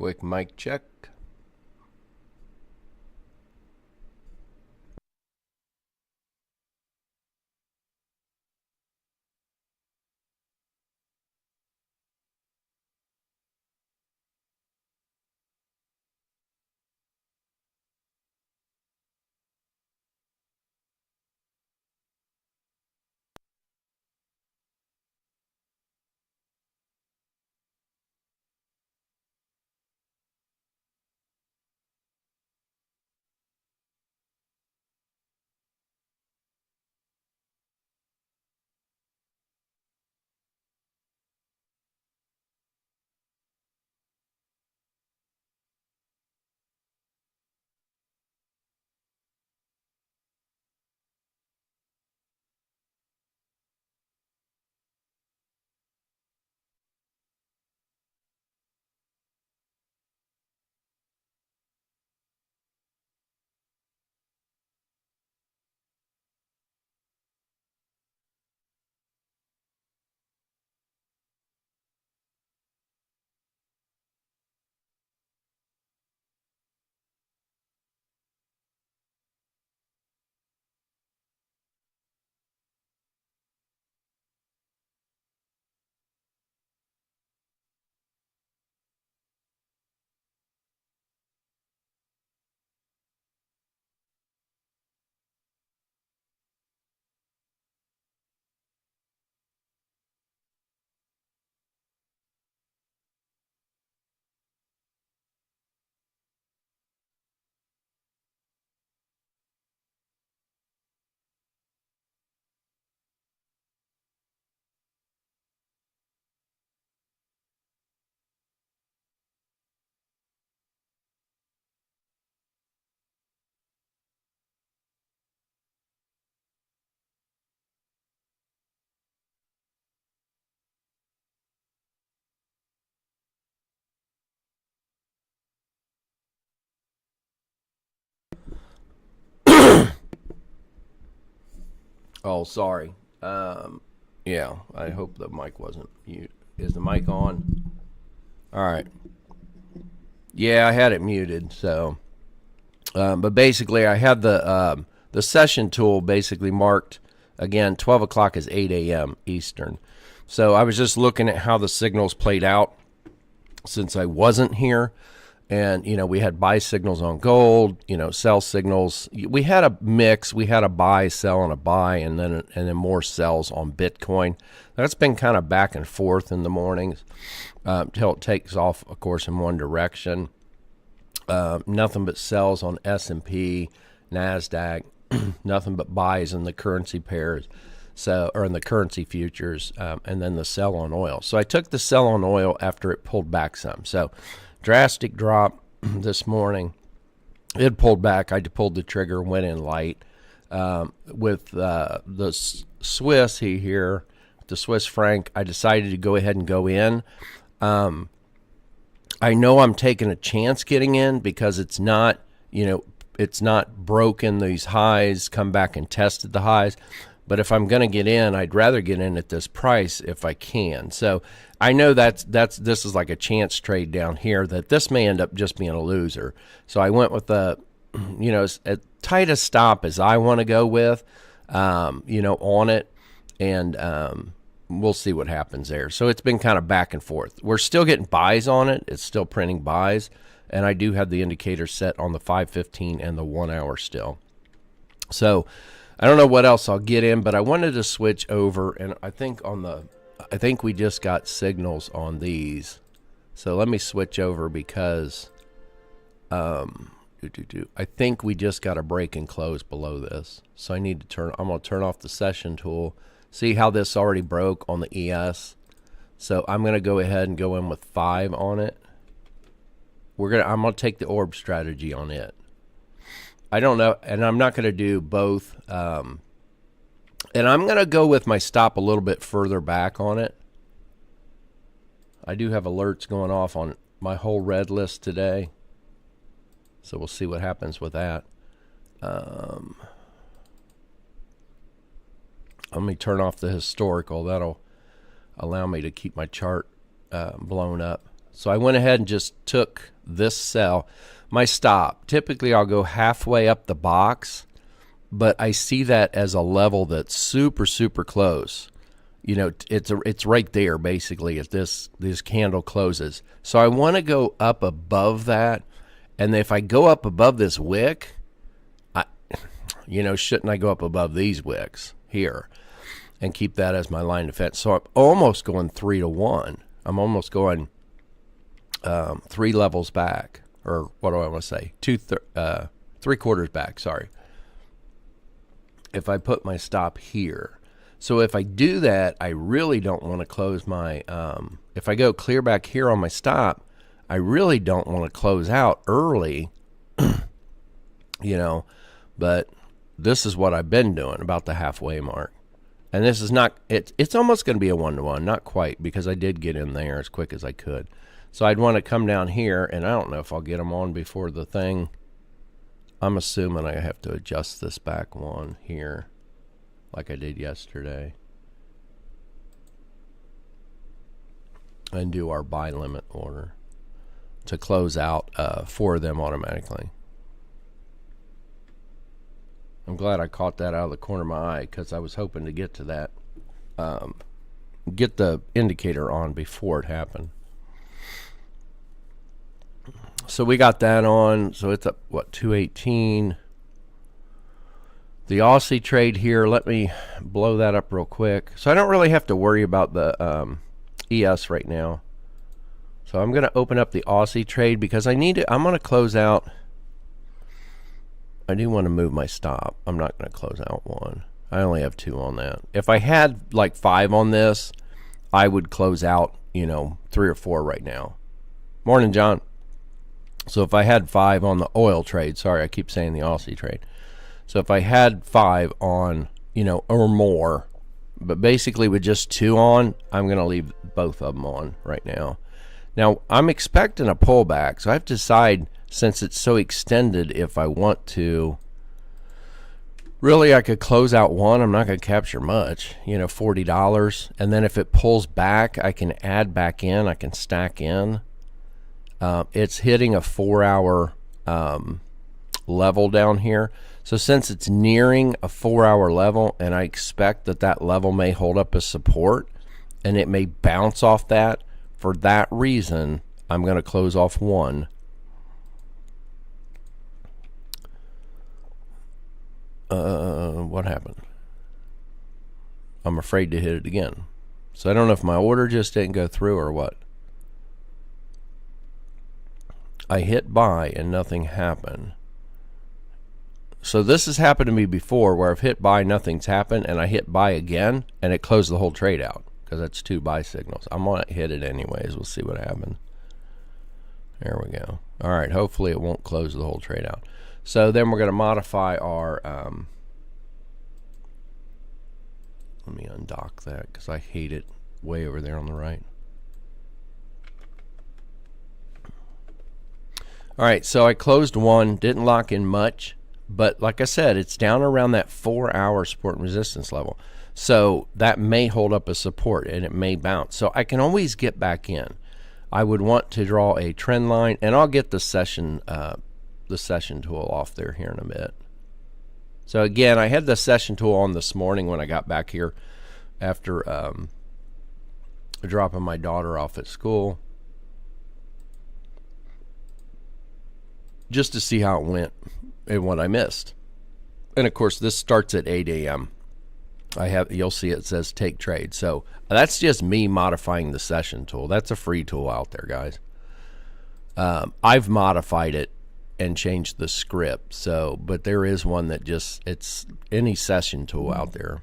Quick mic check. Oh, sorry. Yeah, I hope the mic wasn't mute. Is the mic on? All right. Yeah, I had it muted. So, but basically, I had the session tool basically marked again. 12 o'clock is 8 a.m. Eastern. So I was just looking at how the signals played out since I wasn't here. And, we had buy signals on gold, sell signals. We had a mix. We had a buy, sell, and a buy, and then more sells on Bitcoin. That's been kind of back and forth in the mornings till it takes off, of course, in one direction. Nothing but sells on S&P, Nasdaq, nothing but buys in the currency pairs. Or in the currency futures, and then the sell on oil. So I took the sell on oil after it pulled back some. So drastic drop this morning. It pulled back. I pulled the trigger, went in light. With the Swiss here, the Swiss franc, I decided to go ahead and go in. I know I'm taking a chance getting in because it's not, it's not broken these highs, come back and tested the highs. But if I'm going to get in, I'd rather get in at this price if I can. So I know this is like a chance trade down here that this may end up just being a loser. So I went with as tight a stop as I want to go with, on it, and we'll see what happens there. So it's been kind of back and forth. We're still getting buys on it. It's still printing buys, and I do have the indicator set on the 515 and the 1 hour still. So I don't know what else I'll get in, but I wanted to switch over, and I think we just got signals on these. So let me switch over because I think we just got a break and close below this. So I'm going to turn off the session tool. See how this already broke on the ES? So I'm going to go ahead and go in with 5 on it. I'm going to take the orb strategy on it. I don't know, and I'm not going to do both. And I'm going to go with my stop a little bit further back on it. I do have alerts going off on my whole red list today. So we'll see what happens with that. Let me turn off the historical. That'll allow me to keep my chart blown up. So I went ahead and just took this sell. My stop, typically I'll go halfway up the box, but I see that as a level that's super, super close. You know, it's right there basically as this candle closes. So I want to go up above that. And if I go up above this wick, shouldn't I go up above these wicks here and keep that as my line of defense? So I'm almost going 3 to 1. I'm almost going 3 levels back, or what do I want to say? 3/4 back, sorry. If I put my stop here. So if I do that, I really don't want to close my, if I go clear back here on my stop, I really don't want to close out early, but this is what I've been doing about the halfway mark. And this is not, it's almost going to be a 1-to-1, not quite, because I did get in there as quick as I could. So I'd want to come down here, and I don't know if I'll get them on before the thing. I'm assuming I have to adjust this back one here like I did yesterday and do our buy limit order to close out 4 of them automatically. I'm glad I caught that out of the corner of my eye because I was hoping to get to that, get the indicator on before it happened. So we got that on. So it's up, 218. The Aussie trade here, let me blow that up real quick. So I don't really have to worry about the ES right now. So I'm going to open up the Aussie trade because I'm going to close out. I do want to move my stop. I'm not going to close out 1. I only have 2 on that. If I had like 5 on this, I would close out, 3 or 4 right now. Morning, John. So if I had 5 on the oil trade, sorry, I keep saying the Aussie trade. So if I had 5 on, or more, but basically with just 2 on, I'm going to leave both of them on right now. Now, I'm expecting a pullback, so I have to decide, since it's so extended, if I want to. Really, I could close out 1. I'm not going to capture much, $40. And then if it pulls back, I can add back in. I can stack in. It's hitting a 4-hour level down here. So since it's nearing a 4-hour level, and I expect that level may hold up as support, and it may bounce off that, for that reason, I'm going to close off 1. What happened? I'm afraid to hit it again. So I don't know if my order just didn't go through or what. I hit buy and nothing happened. So this has happened to me before where I've hit buy, nothing's happened, and I hit buy again and it closed the whole trade out because that's 2 buy signals. I'm going to hit it anyways. We'll see what happens. There we go. All right, hopefully it won't close the whole trade out. So then we're going to modify our, let me undock that because I hate it way over there on the right. All right, so I closed 1, didn't lock in much, but like I said, it's down around that 4-hour support and resistance level. So that may hold up as support and it may bounce. So I can always get back in. I would want to draw a trend line, and I'll get the session tool off there here in a bit. So again, I had the session tool on this morning when I got back here after dropping my daughter off at school, just to see how it went and what I missed. And of course, this starts at 8 a.m. You'll see it says take trade. So that's just me modifying the session tool. That's a free tool out there, guys. I've modified it and changed the script. So, but there is one that it's any session tool out there.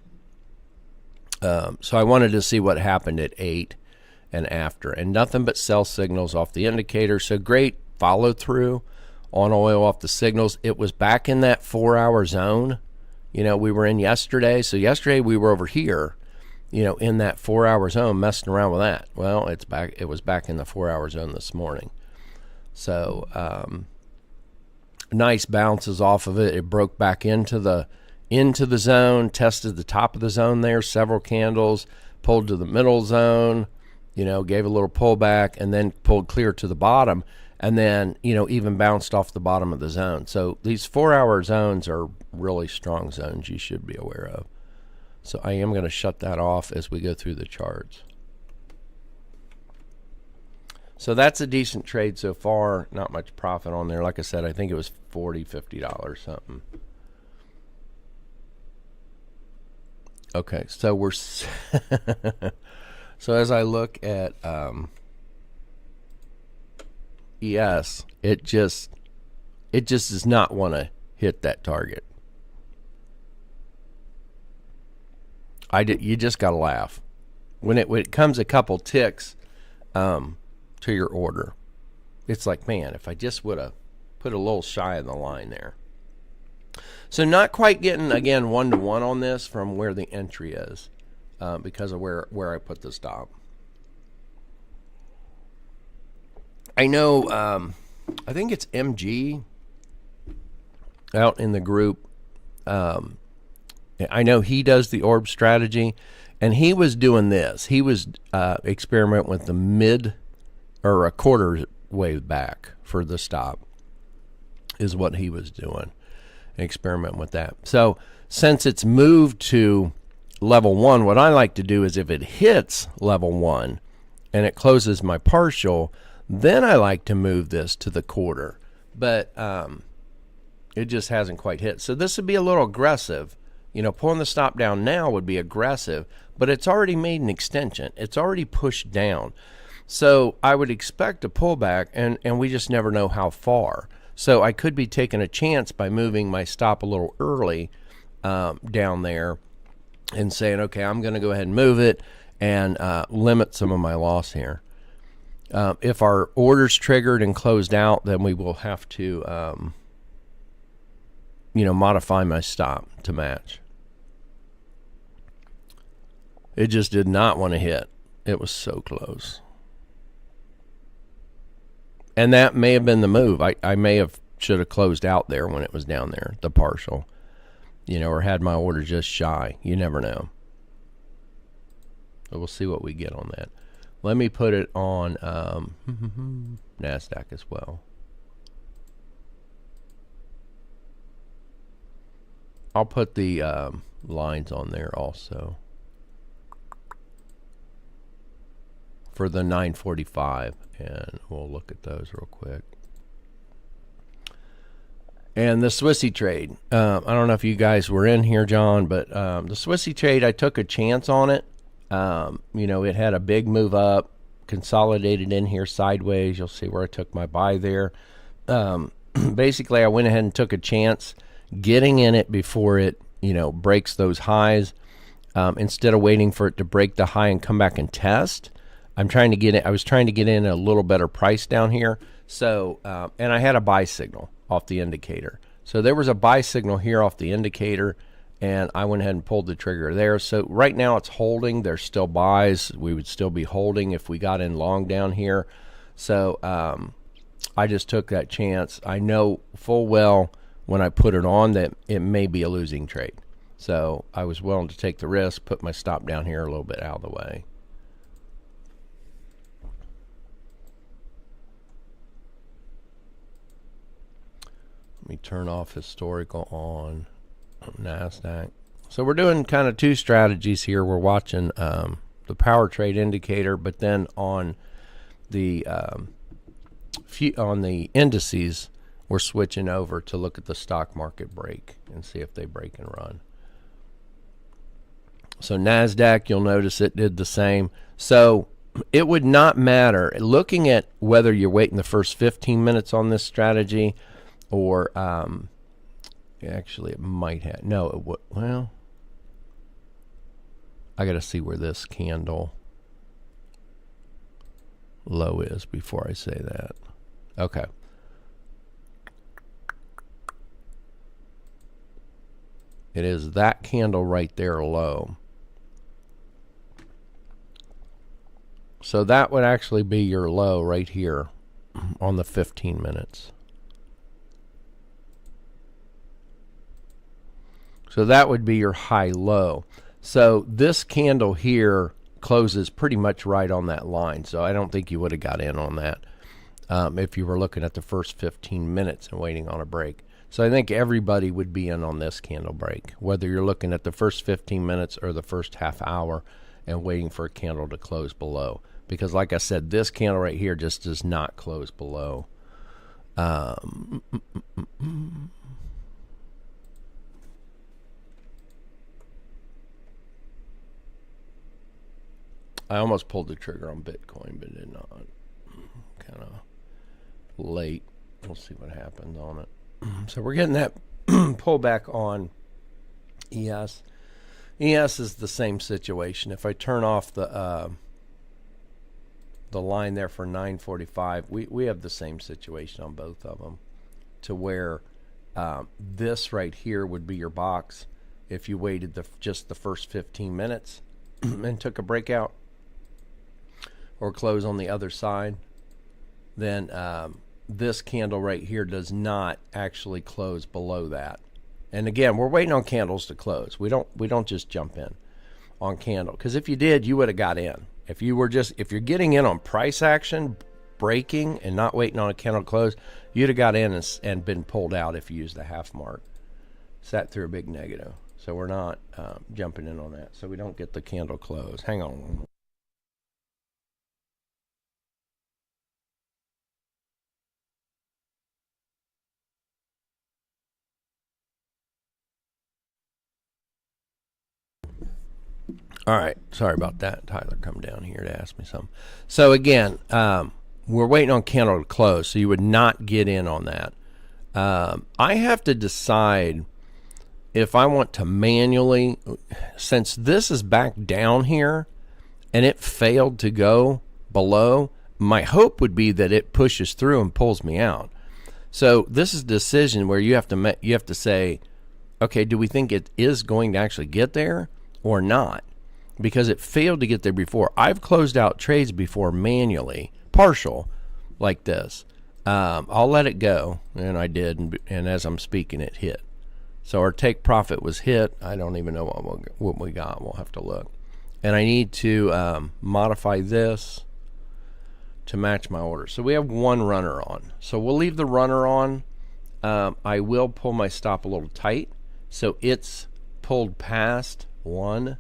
So I wanted to see what happened at 8 and after, and nothing but sell signals off the indicator. So great follow through on oil off the signals. It was back in that 4-hour zone, we were in yesterday. So yesterday we were over here, in that 4-hour zone messing around with that. Well, it's back. It was back in the 4-hour zone this morning. So nice bounces off of it. It broke back into the zone, tested the top of the zone there, several candles, pulled to the middle zone, gave a little pullback and then pulled clear to the bottom, and then, even bounced off the bottom of the zone. So these 4-hour zones are really strong zones you should be aware of. So I am going to shut that off as we go through the charts. So that's a decent trade so far. Not much profit on there. Like I said, I think it was $40, $50 something. Okay, so we're so as I look at ES, it just does not want to hit that target. You just got to laugh when it comes a couple ticks to your order. It's like, man, if I just would have put a little shy of the line there. So not quite getting, again, 1-to-1 on this from where the entry is because of where I put the stop. I know, I think it's MG out in the group. I know he does the orb strategy, and he was doing this. He was experimenting with the mid or a quarter wave back for the stop is what he was doing. Experiment with that. So since it's moved to level 1, what I like to do is if it hits level 1 and it closes my partial, then I like to move this to the quarter. But it just hasn't quite hit. So this would be a little aggressive. Pulling the stop down now would be aggressive, but it's already made an extension. It's already pushed down. So I would expect a pullback, and we just never know how far. So I could be taking a chance by moving my stop a little early down there and saying, okay, I'm going to go ahead and move it and limit some of my loss here. If our order's triggered and closed out, then we will have to, modify my stop to match. It just did not want to hit. It was so close. And that may have been the move. I should have closed out there when it was down there, the partial, or had my order just shy. You never know. But we'll see what we get on that. Let me put it on Nasdaq as well. I'll put the lines on there also for the 945, and we'll look at those real quick. And the Swissy trade, I don't know if you guys were in here, John, but the Swissy trade, I took a chance on it. It had a big move up, consolidated in here sideways. You'll see where I took my buy there. Basically, I went ahead and took a chance getting in it before it, breaks those highs. Instead of waiting for it to break the high and come back and test, I was trying to get in a little better price down here. So, and I had a buy signal off the indicator. So there was a buy signal here off the indicator, and I went ahead and pulled the trigger there. So right now it's holding. There's still buys. We would still be holding if we got in long down here. So I just took that chance. I know full well when I put it on that it may be a losing trade. So I was willing to take the risk, put my stop down here a little bit out of the way. Let me turn off historical on Nasdaq. So we're doing kind of two strategies here. We're watching the power trade indicator, but then on the indices, we're switching over to look at the stock market break and see if they break and run. So Nasdaq, you'll notice it did the same. So it would not matter looking at whether you're waiting the first 15 minutes on this strategy. Or actually, it might have. No, it would. Well, I got to see where this candle low is before I say that. Okay. It is that candle right there low. So that would actually be your low right here on the 15 minutes. So that would be your high low. So this candle here closes pretty much right on that line. So I don't think you would have got in on that if you were looking at the first 15 minutes and waiting on a break. So I think everybody would be in on this candle break, whether you're looking at the first 15 minutes or the first half hour and waiting for a candle to close below. Because like I said, this candle right here just does not close below. I almost pulled the trigger on Bitcoin, but did not. Kind of late. We'll see what happens on it. So we're getting that pullback on ES. ES is the same situation. If I turn off the line there for 945, we have the same situation on both of them, to where this right here would be your box if you waited just the first 15 minutes and took a breakout or close on the other side. Then this candle right here does not actually close below that. And again, we're waiting on candles to close. We don't just jump in on candle, because if you did, you would have got in. If you're getting in on price action, breaking and not waiting on a candle to close, you'd have got in and been pulled out if you used the half mark. Sat through a big negative. So we're not jumping in on that. So we don't get the candle close. Hang on. All right, sorry about that. Tyler come down here to ask me something. So again, we're waiting on candle to close, so you would not get in on that. I have to decide if I want to manually, since this is back down here and it failed to go below, my hope would be that it pushes through and pulls me out. So this is a decision where you have to say, okay, do we think it is going to actually get there or not? Because it failed to get there before. I've closed out trades before manually, partial, like this. I'll let it go, and I did, and as I'm speaking, it hit. So our take profit was hit. I don't even know what we got. We'll have to look. And I need to modify this to match my order. So we have one runner on. So we'll leave the runner on. I will pull my stop a little tight, so it's pulled past one.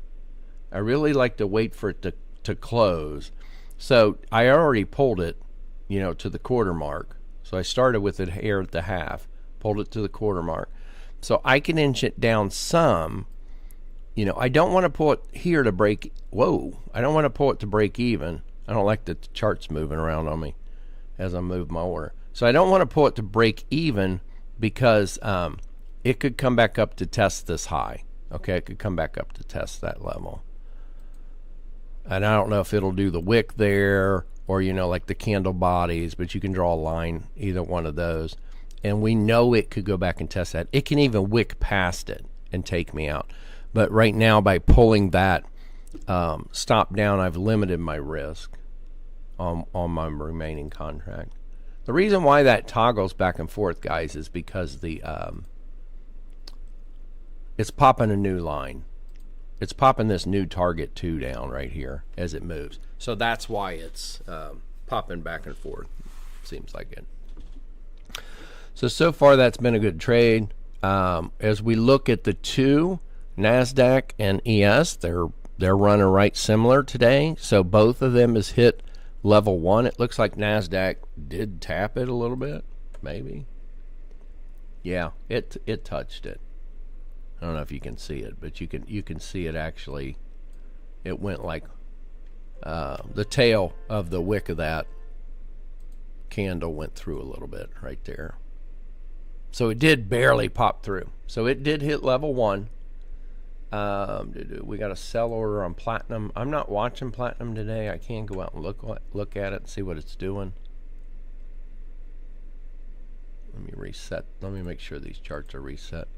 I really like to wait for it to close. So I already pulled it, to the quarter mark. So I started with it here at the half, pulled it to the quarter mark. So I can inch it down some. I don't want to pull it here to break. Whoa, I don't want to pull it to break even. I don't like that the chart's moving around on me as I move my order. So I don't want to pull it to break even because it could come back up to test this high. Okay, it could come back up to test that level. And I don't know if it'll do the wick there or, like the candle bodies, but you can draw a line, either one of those. And we know it could go back and test that. It can even wick past it and take me out. But right now, by pulling that stop down, I've limited my risk on my remaining contract. The reason why that toggles back and forth, guys, is because it's popping a new line. It's popping this new target 2 down right here as it moves. So that's why it's popping back and forth. Seems like it. So far that's been a good trade. As we look at the two, Nasdaq and ES, they're running right similar today. So both of them has hit level 1. It looks like Nasdaq did tap it a little bit, maybe. Yeah, it touched it. I don't know if you can see it, but you can see it actually. It went like the tail of the wick of that candle went through a little bit right there. So it did barely pop through. So it did hit level 1. We got a sell order on platinum. I'm not watching platinum today. I can go out and look at it and see what it's doing. Let me reset. Let me make sure these charts are reset.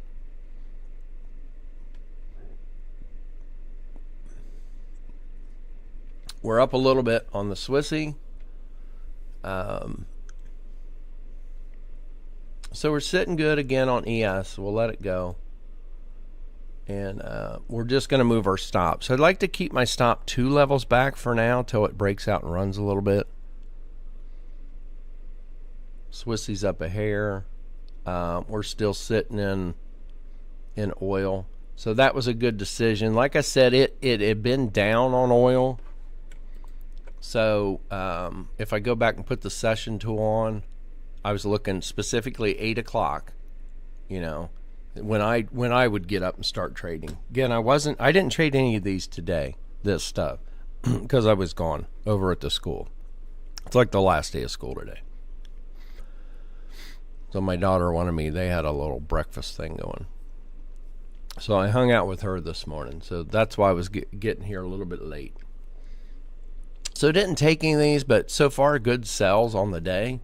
We're up a little bit on the Swissy. So we're sitting good again on ES. We'll let it go. And we're just going to move our stop. So I'd like to keep my stop 2 levels back for now till it breaks out and runs a little bit. Swissy's up a hair. We're still sitting in oil. So that was a good decision. Like I said, it had been down on oil. So if I go back and put the session tool on, I was looking specifically 8 o'clock, you know, when I would get up and start trading. Again, I didn't trade any of these today, this stuff, because I was gone over at the school. It's like the last day of school today. So my daughter wanted me, they had a little breakfast thing going. So I hung out with her this morning. So that's why I was getting here a little bit late. So I didn't take any of these, but so far good sells on the day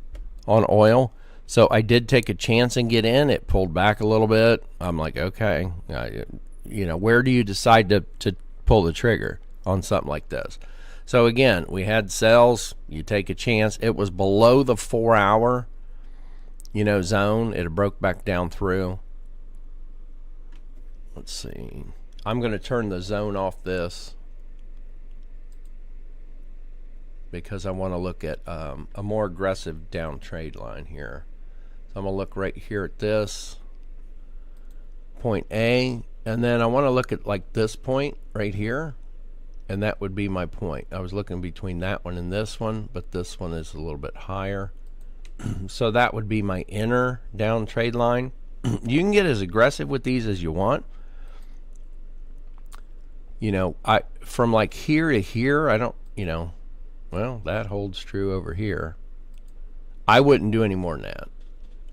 on oil. So I did take a chance and get in. It pulled back a little bit. I'm like, okay, you know, where do you decide to pull the trigger on something like this? So again, we had sells. You take a chance. It was below the 4-hour, you know, zone. It broke back down through. Let's see. I'm going to turn the zone off this because I want to look at a more aggressive down trade line here. So I'm going to look right here at this point A, and then I want to look at like this point right here, and that would be my point. I was looking between that one and this one, but this one is a little bit higher. So that would be my inner down trade line. You can get as aggressive with these as you want. You know, from like here to here, I don't, you know, well, that holds true over here. I wouldn't do any more than that.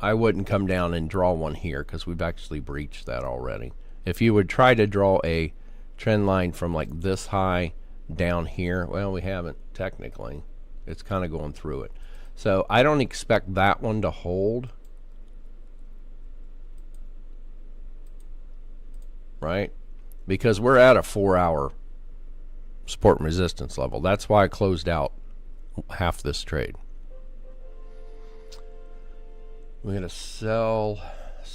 I wouldn't come down and draw one here because we've actually breached that already. If you would try to draw a trend line from like this high down here, well, we haven't technically. It's kind of going through it. So I don't expect that one to hold. Right? Because we're at a 4-hour support and resistance level. That's why I closed out half this trade. We got a sell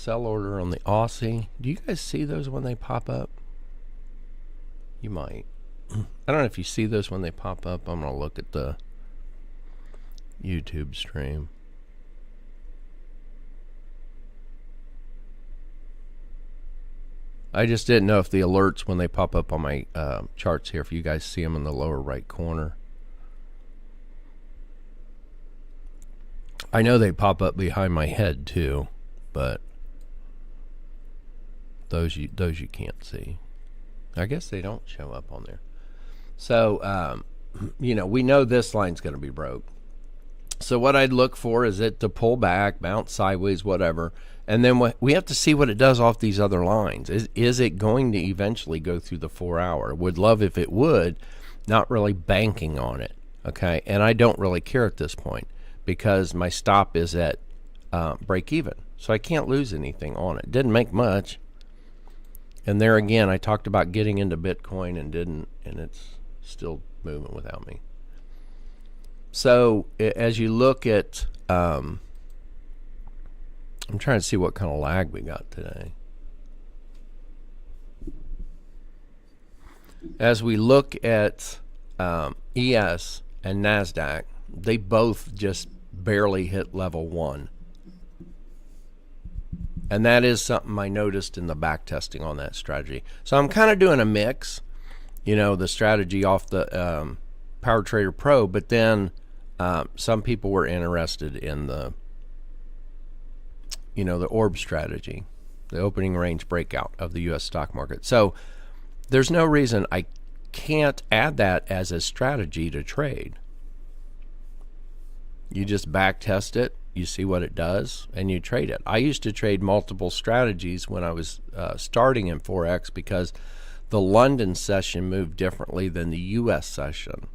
order on the Aussie. Do you guys see those when they pop up? You might. I don't know if you see those when they pop up. I'm going to look at the YouTube stream. I just didn't know if the alerts when they pop up on my charts here, if you guys see them in the lower right corner. I know they pop up behind my head too, but those you can't see. I guess they don't show up on there. So, you know, we know this line's going to be broke. So what I'd look for is it to pull back, bounce sideways, whatever. And then we have to see what it does off these other lines. Is it going to eventually go through the 4-hour? Would love if it would, not really banking on it. Okay, and I don't really care at this point because my stop is at break even. So I can't lose anything on it. Didn't make much. And there again, I talked about getting into Bitcoin and didn't, and it's still moving without me. So as you look at, I'm trying to see what kind of lag we got today. As we look at ES and Nasdaq, they both just barely hit level 1. And that is something I noticed in the back testing on that strategy. So I'm kind of doing a mix, you know, the strategy off the Power Trader Pro, but then some people were interested in the, you know, the orb strategy, the opening range breakout of the U.S. stock market. So there's no reason I can't add that as a strategy to trade. You just back test it, you see what it does, and you trade it. I used to trade multiple strategies when I was starting in Forex because the London session moved differently than the U.S. session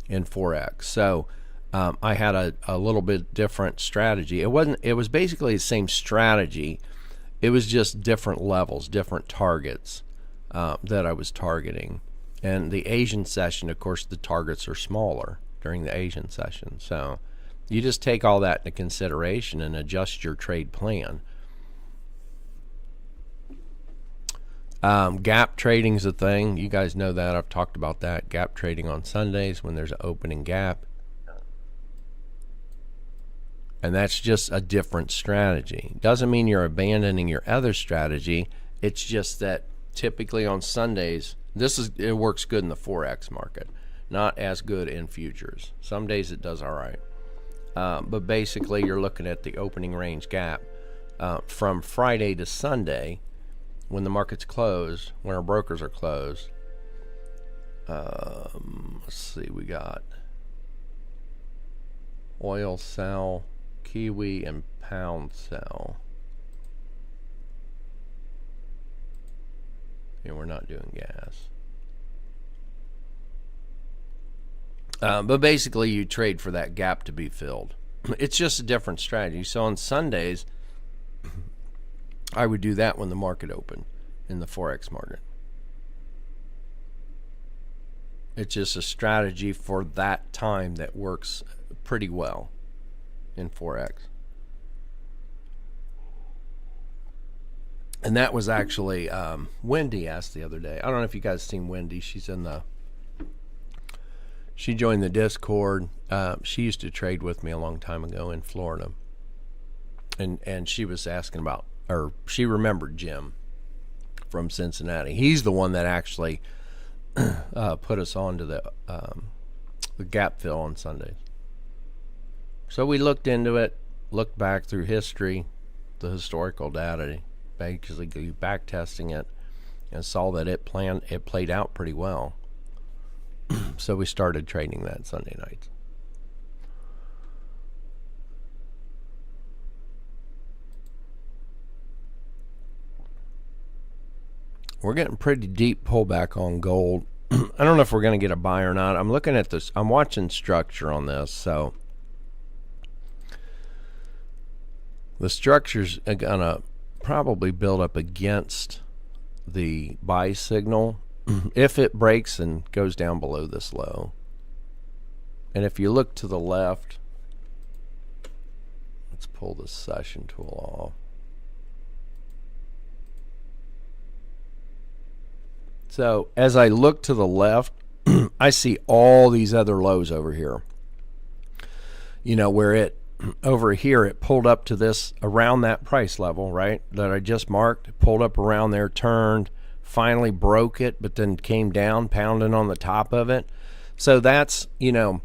in Forex. So I had a little bit different strategy. It was basically the same strategy. It was just different levels, different targets that I was targeting. And the Asian session, of course, the targets are smaller during the Asian session. So you just take all that into consideration and adjust your trade plan. Gap trading's a thing. You guys know that. I've talked about that. Gap trading on Sundays when there's an opening gap. And that's just a different strategy. Doesn't mean you're abandoning your other strategy. It's just that typically on Sundays, it works good in the Forex market, not as good in futures. Some days it does all right. But basically you're looking at the opening range gap from Friday to Sunday when the market's closed, when our brokers are closed. Let's see, we got oil sell, kiwi, and pound sell. And we're not doing gas. But basically you trade for that gap to be filled. It's just a different strategy. So on Sundays, I would do that when the market opened in the Forex market. It's just a strategy for that time that works pretty well in Forex. And that was actually Wendy asked the other day. I don't know if you guys seen Wendy. She joined the Discord. She used to trade with me a long time ago in Florida. And she was asking about, or she remembered Jim from Cincinnati. He's the one that actually put us on to the gap fill on Sundays. So we looked into it, looked back through history, the historical data, basically back testing it, and saw that it played out pretty well. So we started trading that Sunday nights. We're getting pretty deep pullback on gold. I don't know if we're going to get a buy or not. I'm looking at this. I'm watching structure on this. So the structure's going to probably build up against the buy signal if it breaks and goes down below this low. And if you look to the left, let's pull the session tool off. So as I look to the left, I see all these other lows over here. You know, where it over here it pulled up to this around that price level, right, that I just marked. It pulled up around there, turned, finally broke it, but then came down, pounding on the top of it. So that's, you know,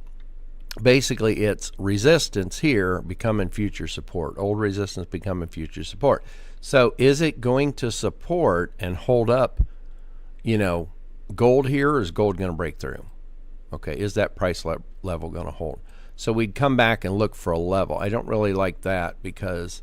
basically it's resistance here becoming future support, old resistance becoming future support. So is it going to support and hold up, you know, gold here, or is gold going to break through? Okay, is that price level going to hold? So we'd come back and look for a level. I don't really like that because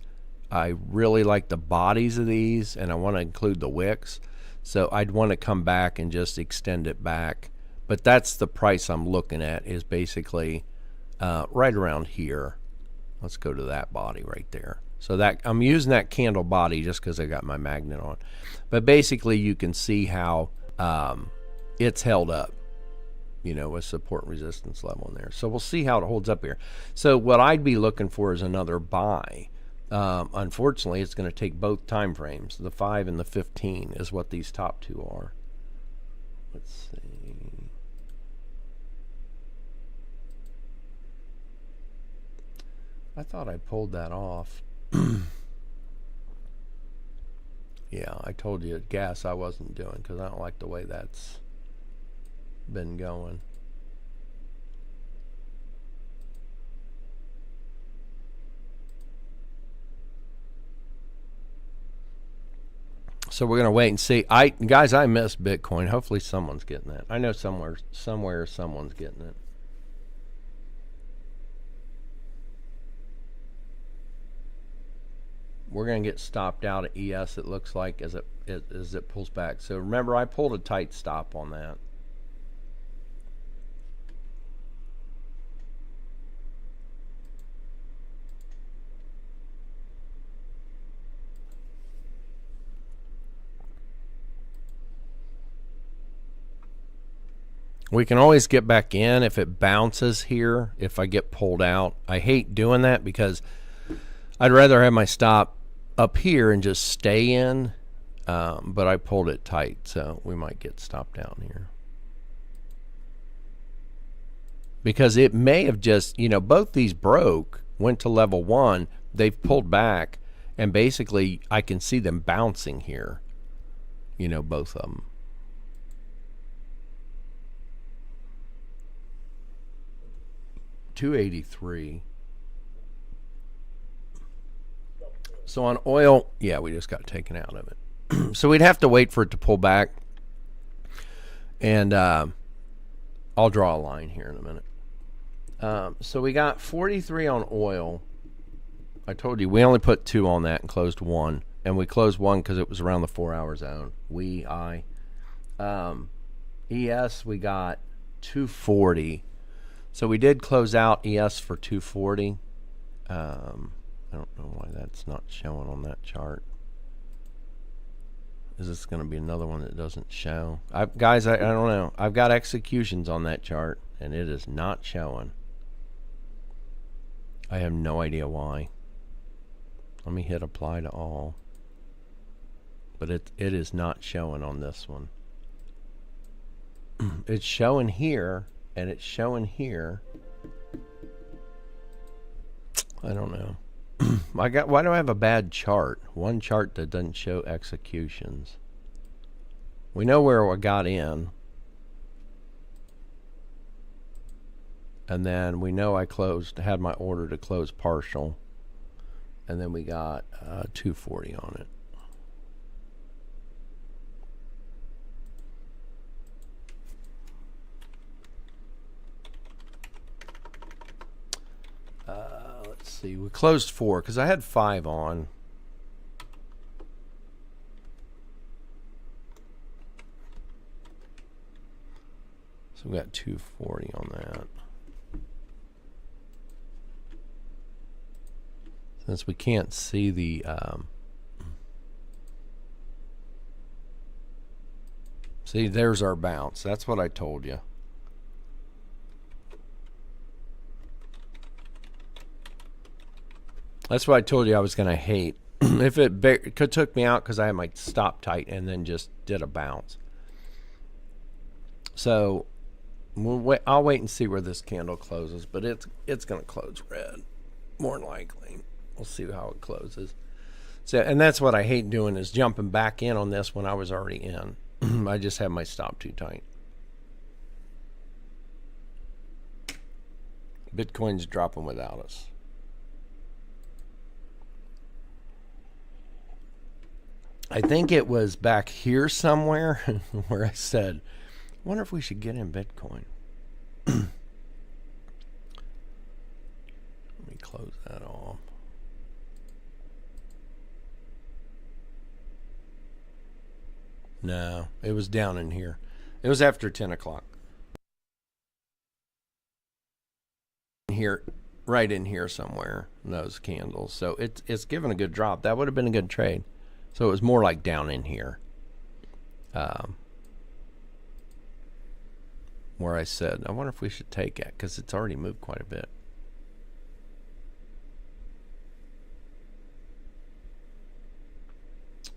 I really like the bodies of these and I want to include the wicks. So I'd want to come back and just extend it back. But that's the price I'm looking at, is basically right around here. Let's go to that body right there. So that I'm using that candle body just because I got my magnet on. But basically you can see how it's held up, you know, with support and resistance level in there. So we'll see how it holds up here. So what I'd be looking for is another buy. Unfortunately, it's going to take both time frames. The 5 and the 15 is what these top two are. Let's see. I thought I pulled that off. Yeah, I told you gas I wasn't doing because I don't like the way that's been going. So we're gonna wait and see. Guys, I missed Bitcoin. Hopefully someone's getting that. I know somewhere someone's getting it. We're going to get stopped out at ES, it looks like, as it pulls back. So remember, I pulled a tight stop on that. We can always get back in if it bounces here, if I get pulled out. I hate doing that because I'd rather have my stop up here and just stay in but I pulled it tight, so we might get stopped down here. Because it may have just, both these broke, went to level 1, they've pulled back, and basically I can see them bouncing here, both of them. $283. So on oil, yeah, we just got taken out of it. So we'd have to wait for it to pull back, and I'll draw a line here in a minute. So we got 43 on oil. I told you we only put 2 on that and closed 1, and we closed 1 because it was around the 4-hour zone. ES we got 240. So we did close out ES for 240. I don't know why that's not showing on that chart. Is this going to be another one that doesn't show? Guys, I don't know. I've got executions on that chart, and it is not showing. I have no idea why. Let me hit apply to all. But it is not showing on this one. It's showing here, and it's showing here. I don't know. Why do I have a bad chart? One chart that doesn't show executions. We know where I got in. And then we know I had my order to close partial. And then we got 240 on it. Let's see, we closed 4 because I had 5 on. So we got 240 on that. Since we can't see the see, there's our bounce. That's what I told you. That's what I told you I was going to hate. If it took me out because I had my stop tight and then just did a bounce. So I'll wait and see where this candle closes, but it's going to close red, more than likely. We'll see how it closes. So, and that's what I hate doing, is jumping back in on this when I was already in. I just have my stop too tight. Bitcoin's dropping without us. I think it was back here somewhere where I said, I wonder if we should get in Bitcoin. Let me close that off. No, it was down in here. It was after 10 o'clock. Here, right in here somewhere, those candles. So it's given a good drop. That would have been a good trade. So it was more like down in here. Where I said, I wonder if we should take it, because it's already moved quite a bit.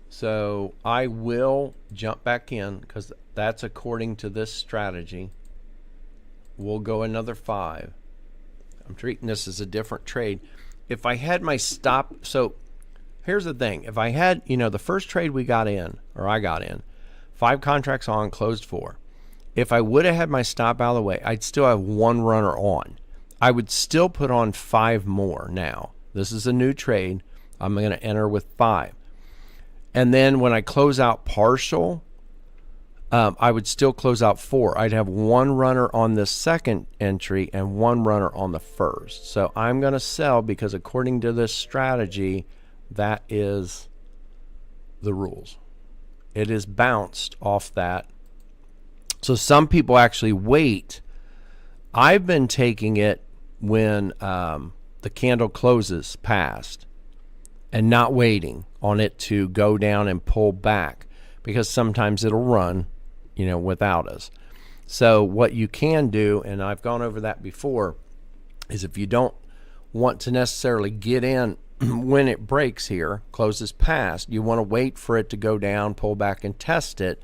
So I will jump back in, because that's according to this strategy. We'll go another 5. I'm treating this as a different trade. If I had my stop, so here's the thing. If I had, the first trade we got in, or I got in, 5 contracts on, closed 4. If I would have had my stop out of the way, I'd still have 1 runner on. I would still put on 5 more now. This is a new trade. I'm going to enter with 5. And then when I close out partial, I would still close out 4. I'd have 1 runner on the second entry and 1 runner on the first. So I'm going to sell because according to this strategy, that is the rules. It is bounced off that. So some people actually wait. I've been taking it when the candle closes past and not waiting on it to go down and pull back, because sometimes it'll run, without us. So what you can do, and I've gone over that before, is if you don't want to necessarily get in when it breaks here, closes past, you want to wait for it to go down, pull back and test it.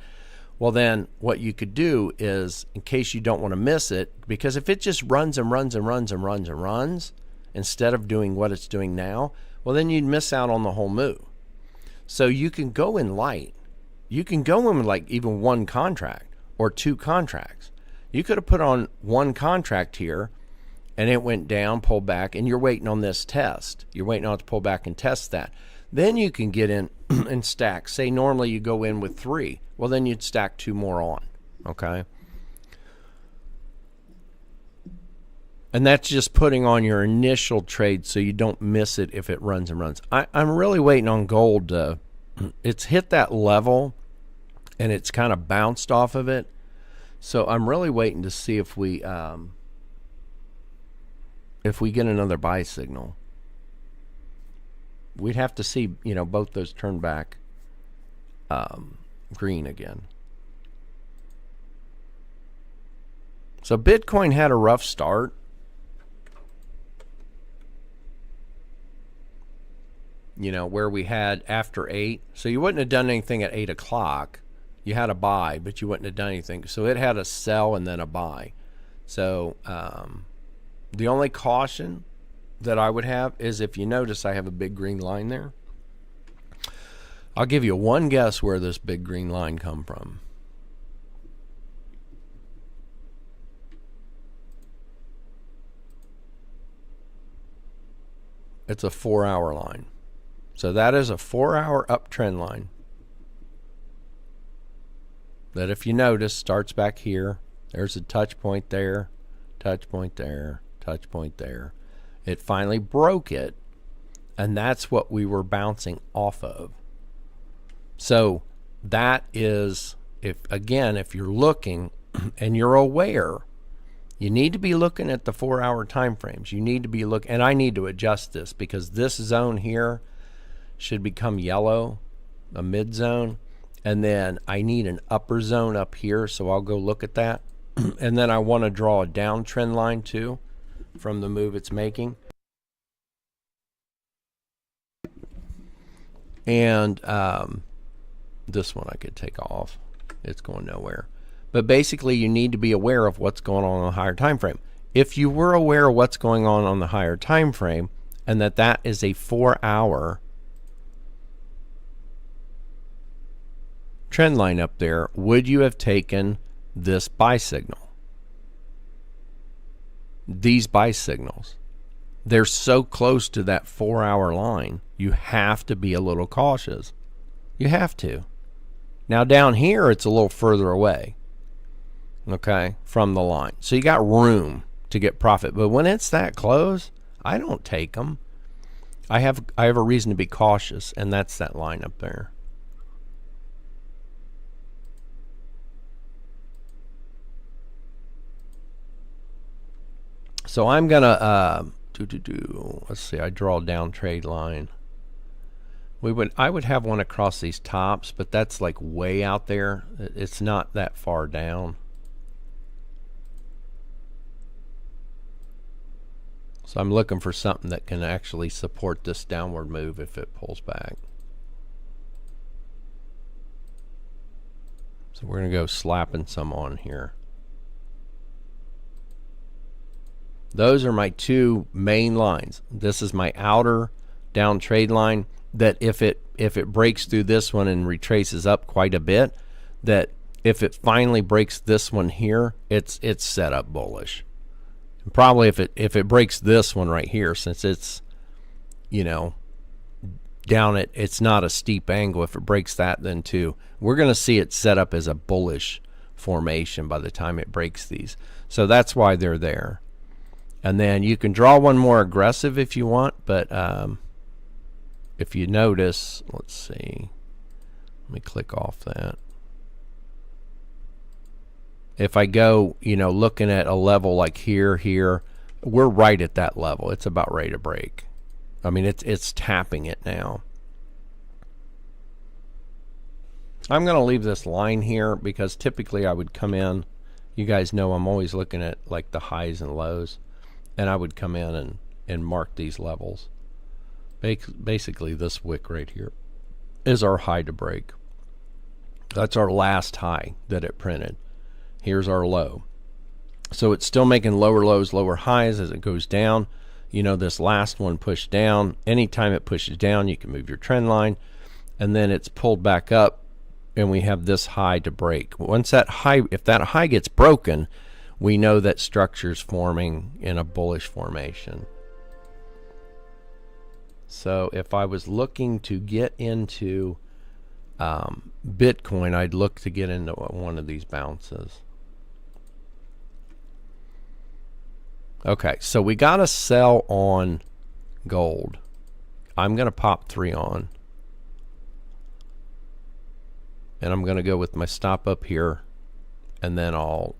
Well, then what you could do is, in case you don't want to miss it, because if it just runs and runs and runs and runs and runs instead of doing what it's doing now, well, then you'd miss out on the whole move. So you can go in light. You can go in like even one contract or two contracts. You could have put on one contract here and it went down, pulled back, and you're waiting on this test. You're waiting on it to pull back and test that. Then you can get in and stack. Say normally you go in with 3. Well, then you'd stack 2 more on, okay? And that's just putting on your initial trade so you don't miss it if it runs and runs. I'm really waiting on gold to, it's hit that level and it's kind of bounced off of it. So I'm really waiting to see if we get another buy signal. We'd have to see, you know, both those turn back green again. So Bitcoin had a rough start. You know, where we had after 8. So you wouldn't have done anything at 8 o'clock. You had a buy, but you wouldn't have done anything. So it had a sell and then a buy. So the only caution that I would have is, if you notice I have a big green line there. I'll give you one guess where this big green line come from. It's a 4-hour line. So that is a 4-hour uptrend line that, if you notice, starts back here. There's a touch point there, touch point there, touch point there. It finally broke it, and that's what we were bouncing off of. So that is, if you're looking and you're aware, you need to be looking at the 4-hour time frames. You need to be looking, and I need to adjust this because this zone here should become yellow, a mid zone, and then I need an upper zone up here, so I'll go look at that. And then I want to draw a downtrend line too from the move it's making. And this one I could take off. It's going nowhere. But basically you need to be aware of what's going on the higher time frame. If you were aware of what's going on the higher time frame, and that is a 4-hour trend line up there, would you have taken this buy signal? These buy signals, they're so close to that 4-hour line, you have to be a little cautious. You have to. Now down here it's a little further away, okay, from the line, so you got room to get profit. But when it's that close, I don't take them. I have a reason to be cautious, and that's that line up there. So I'm gonna let's see, I draw a down trade line. I would have one across these tops, but that's like way out there. It's not that far down. So I'm looking for something that can actually support this downward move if it pulls back. So we're gonna go slapping some on here. Those are my two main lines. This is my outer down trade line, that if it breaks through this one and retraces up quite a bit, that if it finally breaks this one here, it's set up bullish. And probably if it breaks this one right here, since it's, you know, down it's not a steep angle, if it breaks that, then too, we're going to see it set up as a bullish formation by the time it breaks these. So that's why they're there. And then you can draw one more aggressive if you want, but if you notice, let's see, let me click off that. If I go, you know, looking at a level like here, we're right at that level. It's about ready to break. I mean, it's tapping it now. I'm going to leave this line here because typically I would come in. You guys know I'm always looking at like the highs and lows. And I would come in and mark these levels. Basically, this wick right here is our high to break. That's our last high that it printed. Here's our low. So it's still making lower lows, lower highs as it goes down. You know, this last one pushed down. Anytime it pushes down, you can move your trend line. And then it's pulled back up, and we have this high to break. Once that high, if that high gets broken, we know that structure's forming in a bullish formation. So if I was looking to get into Bitcoin, I'd look to get into one of these bounces. Okay, so we got to sell on gold. I'm going to pop 3 on. And I'm going to go with my stop up here. And then I'll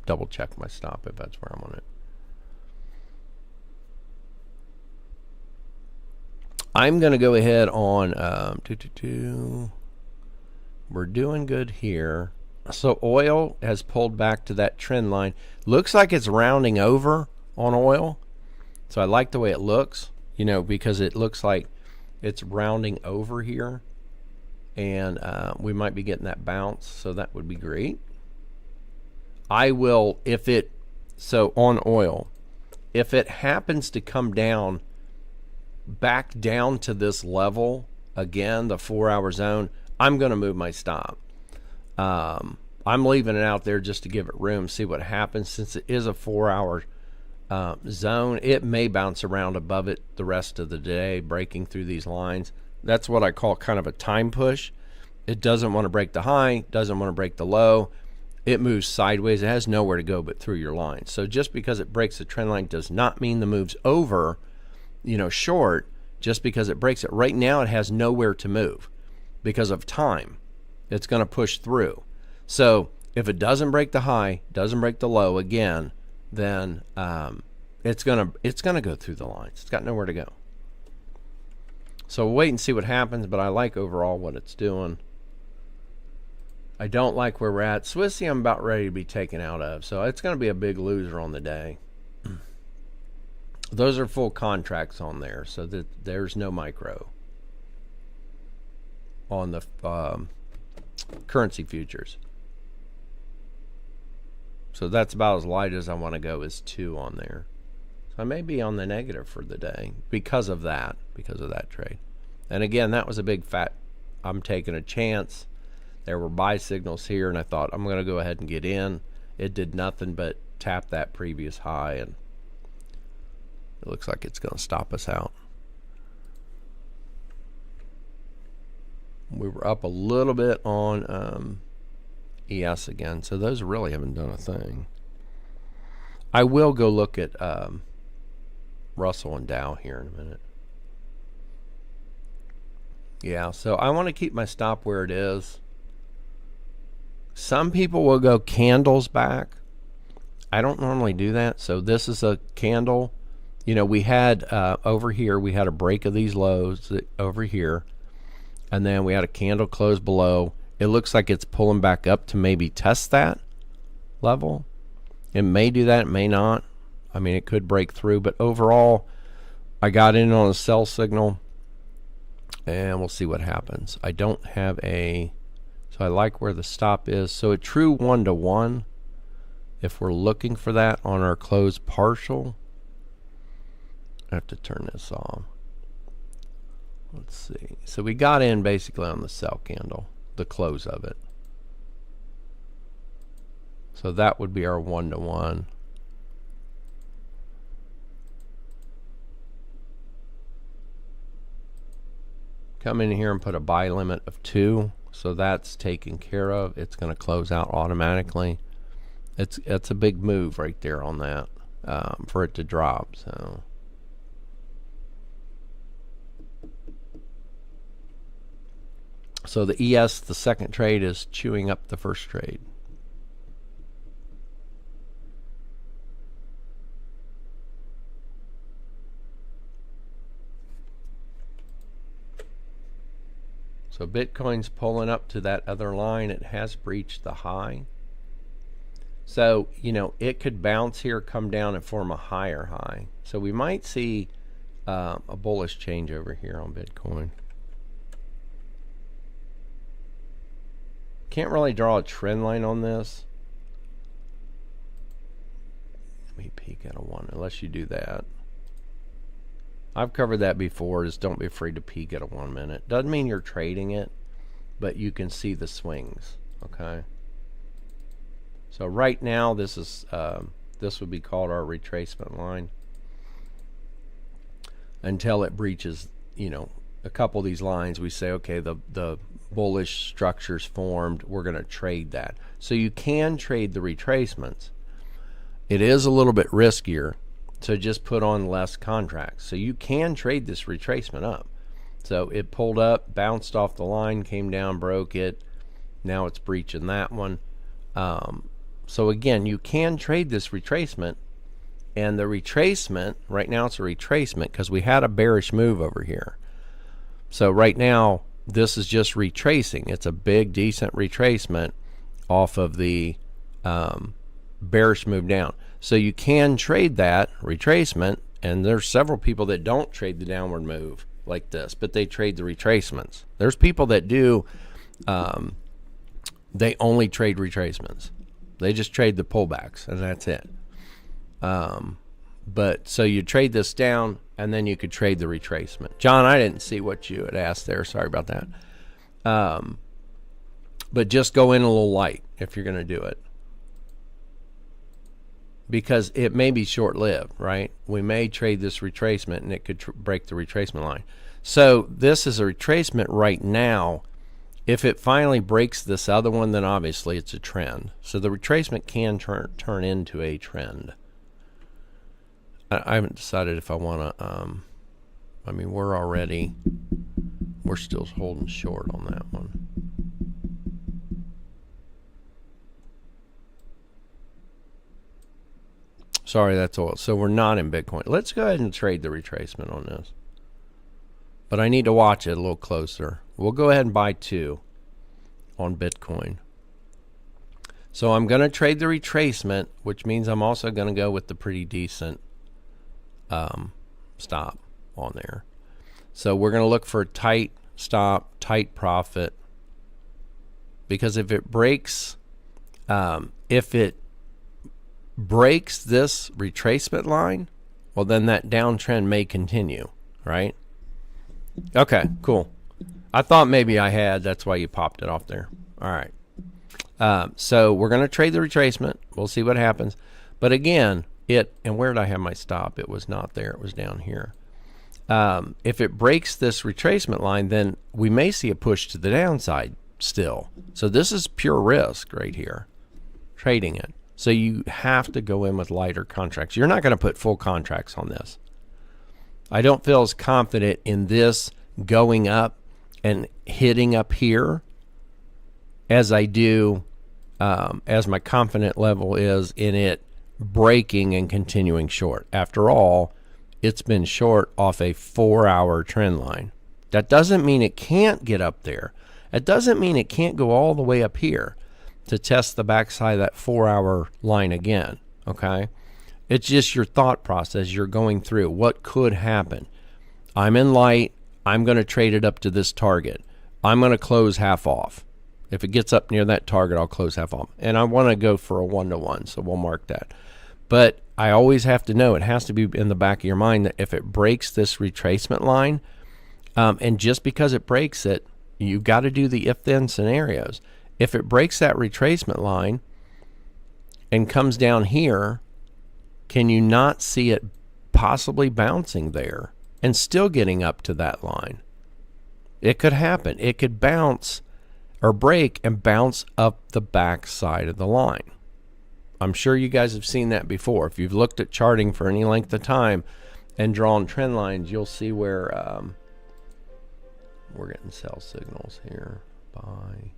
double check my stop if that's where I want it. I'm going to go ahead on we're doing good here. So oil has pulled back to that trend line. Looks like it's rounding over on oil. So I like the way it looks, you know, because it looks like it's rounding over here. And we might be getting that bounce, so that would be great. I will, so on oil, if it happens to come down, back down to this level, again, the 4-hour zone, I'm going to move my stop. I'm leaving it out there just to give it room, see what happens. Since it is a 4-hour zone, it may bounce around above it the rest of the day, breaking through these lines. That's what I call kind of a time push. It doesn't want to break the high, doesn't want to break the low. It moves sideways. It has nowhere to go but through your line. So just because it breaks the trend line does not mean the move's over, you know, short. Just because it breaks it. Right now it has nowhere to move because of time. It's going to push through. So if it doesn't break the high, doesn't break the low again, then it's gonna go through the lines. It's got nowhere to go. So we'll wait and see what happens, but I like overall what it's doing. I don't like where we're at. Swissy, I'm about ready to be taken out of. So it's going to be a big loser on the day. Those are full contracts on there, so that there's no micro on the currency futures. So that's about as light as I want to go, is 2 on there. So I may be on the negative for the day because of that trade. And again, that was a big fat, I'm taking a chance. There were buy signals here, and I thought I'm going to go ahead and get in. It did nothing but tap that previous high, and it looks like it's going to stop us out. We were up a little bit on ES again, so those really haven't done a thing. I will go look at Russell and Dow here in a minute. Yeah, so I want to keep my stop where it is. Some people will go candles back. I don't normally do that. So this is a candle. You know, we had over here, we had a break of these lows over here. And then we had a candle close below. It looks like it's pulling back up to maybe test that level. It may do that, it may not. I mean, it could break through. But overall, I got in on a sell signal. And we'll see what happens. I don't have a... So I like where the stop is. So a true 1-to-1, if we're looking for that on our closed partial, I have to turn this off. Let's see. So we got in basically on the sell candle, the close of it. So that would be our 1-to-1. Come in here and put a buy limit of 2. So that's taken care of. It's going to close out automatically. It's a big move right there on that for it to drop. So the ES, the second trade, is chewing up the first trade. So Bitcoin's pulling up to that other line. It has breached the high. So, you know, it could bounce here, come down and form a higher high. So we might see a bullish change over here on Bitcoin. Can't really draw a trend line on this. Let me peek at a 1 unless you do that. I've covered that before. Just don't be afraid to peek at a 1 minute. Doesn't mean you're trading it, but you can see the swings. Okay. So right now, this is this would be called our retracement line until it breaches, a couple of these lines. We say, okay, the bullish structure's formed. We're going to trade that. So you can trade the retracements. It is a little bit riskier, so just put on less contracts. So you can trade this retracement up. So it pulled up, bounced off the line, came down, broke it. Now it's breaching that one. So again, you can trade this retracement, and the retracement, right now it's a retracement because we had a bearish move over here. So right now, this is just retracing. It's a big, decent retracement off of the bearish move down. So you can trade that retracement, and there's several people that don't trade the downward move like this, but they trade the retracements. There's people that do, they only trade retracements. They just trade the pullbacks, and that's it. But so you trade this down, and then you could trade the retracement. John, I didn't see what you had asked there. Sorry about that. But just go in a little light if you're going to do it, because it may be short-lived, right? We may trade this retracement, and it could break the retracement line. So this is a retracement right now. If it finally breaks this other one, then obviously it's a trend. So the retracement can turn into a trend. I haven't decided if I want to, I mean, we're still holding short on that one. Sorry, that's all. So we're not in Bitcoin. Let's go ahead and trade the retracement on this. But I need to watch it a little closer. We'll go ahead and buy 2 on Bitcoin. So I'm going to trade the retracement, which means I'm also going to go with the pretty decent stop on there. So we're going to look for a tight stop, tight profit, because if it breaks this retracement line, well, then that downtrend may continue, right? Okay, cool. I thought maybe I had. That's why you popped it off there. All right. So we're going to trade the retracement. We'll see what happens. But again, and where did I have my stop? It was not there. It was down here. If it breaks this retracement line, then we may see a push to the downside still. So this is pure risk right here, trading it. So you have to go in with lighter contracts. You're not going to put full contracts on this. I don't feel as confident in this going up and hitting up here as I do, as my confident level is in it breaking and continuing short. After all, it's been short off a 4-hour trend line. That doesn't mean it can't get up there. It doesn't mean it can't go all the way up here to test the backside of that 4-hour line again, okay? It's just your thought process you're going through. What could happen? I'm in light. I'm going to trade it up to this target. I'm going to close half off. If it gets up near that target, I'll close half off. And I want to go for a 1-to-1, so we'll mark that. But I always have to know, it has to be in the back of your mind that if it breaks this retracement line, and just because it breaks it, you've got to do the if-then scenarios. If it breaks that retracement line and comes down here, can you not see it possibly bouncing there and still getting up to that line? It could happen. It could bounce or break and bounce up the back side of the line. I'm sure you guys have seen that before. If you've looked at charting for any length of time and drawn trend lines, you'll see where we're getting sell signals here. Buy.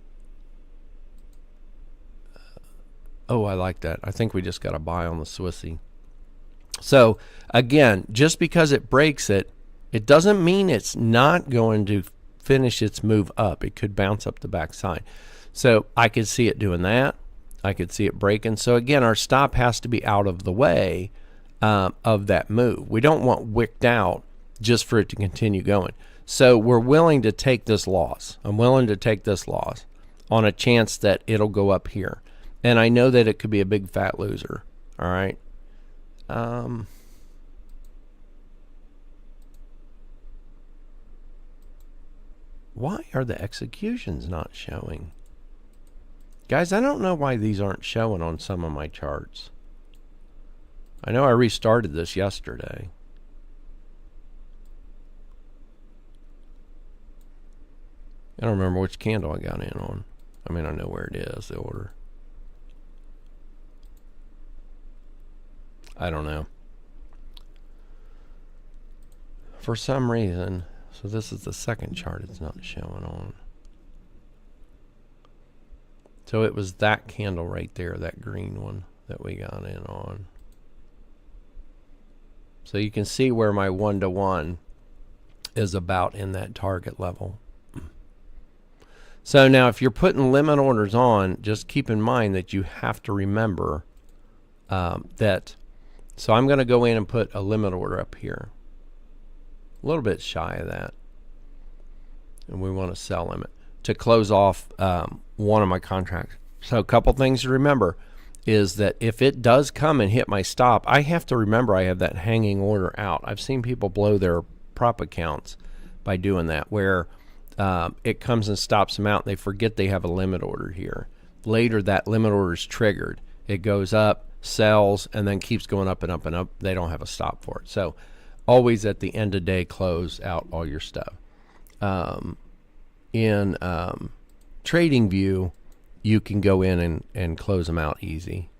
Oh, I like that. I think we just got a buy on the Swissy. So again, just because it breaks it, it doesn't mean it's not going to finish its move up. It could bounce up the backside. So I could see it doing that. I could see it breaking. So again, our stop has to be out of the way of that move. We don't want wicked out just for it to continue going. So we're willing to take this loss. I'm willing to take this loss on a chance that it'll go up here. And I know that it could be a big fat loser. All right. Why are the executions not showing? Guys, I don't know why these aren't showing on some of my charts. I know I restarted this yesterday. I don't remember which candle I got in on. I mean, I know where it is, the order. I don't know. For some reason, so this is the second chart it's not showing on. So it was that candle right there, that green one that we got in on. So you can see where my 1-to-1 is about in that target level. So now if you're putting limit orders on, just keep in mind that you have to remember that. So I'm going to go in and put a limit order up here. A little bit shy of that. And we want to sell limit to close off one of my contracts. So a couple things to remember is that if it does come and hit my stop, I have to remember I have that hanging order out. I've seen people blow their prop accounts by doing that, where it comes and stops them out. They forget they have a limit order here. Later, that limit order is triggered. It goes up, sells, and then keeps going up and up and up. They don't have a stop for it. So always at the end of day, close out all your stuff. In trading view, you can go in and close them out easy.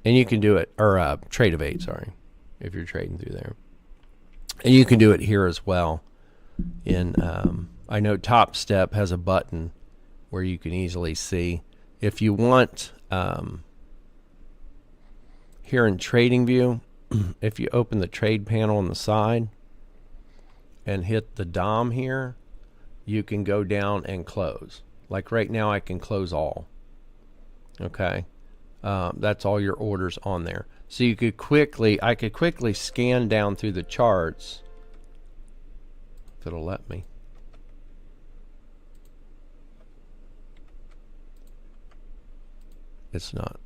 And you can do it, or trade of 8, sorry, if you're trading through there. And you can do it here as well. In I know Top Step has a button where you can easily see. If you want, here in trading view, if you open the trade panel on the side and hit the DOM here, you can go down and close. Like right now, I can close all. Okay, that's all your orders on there. So you could I could quickly scan down through the charts. If it'll let me. It's not.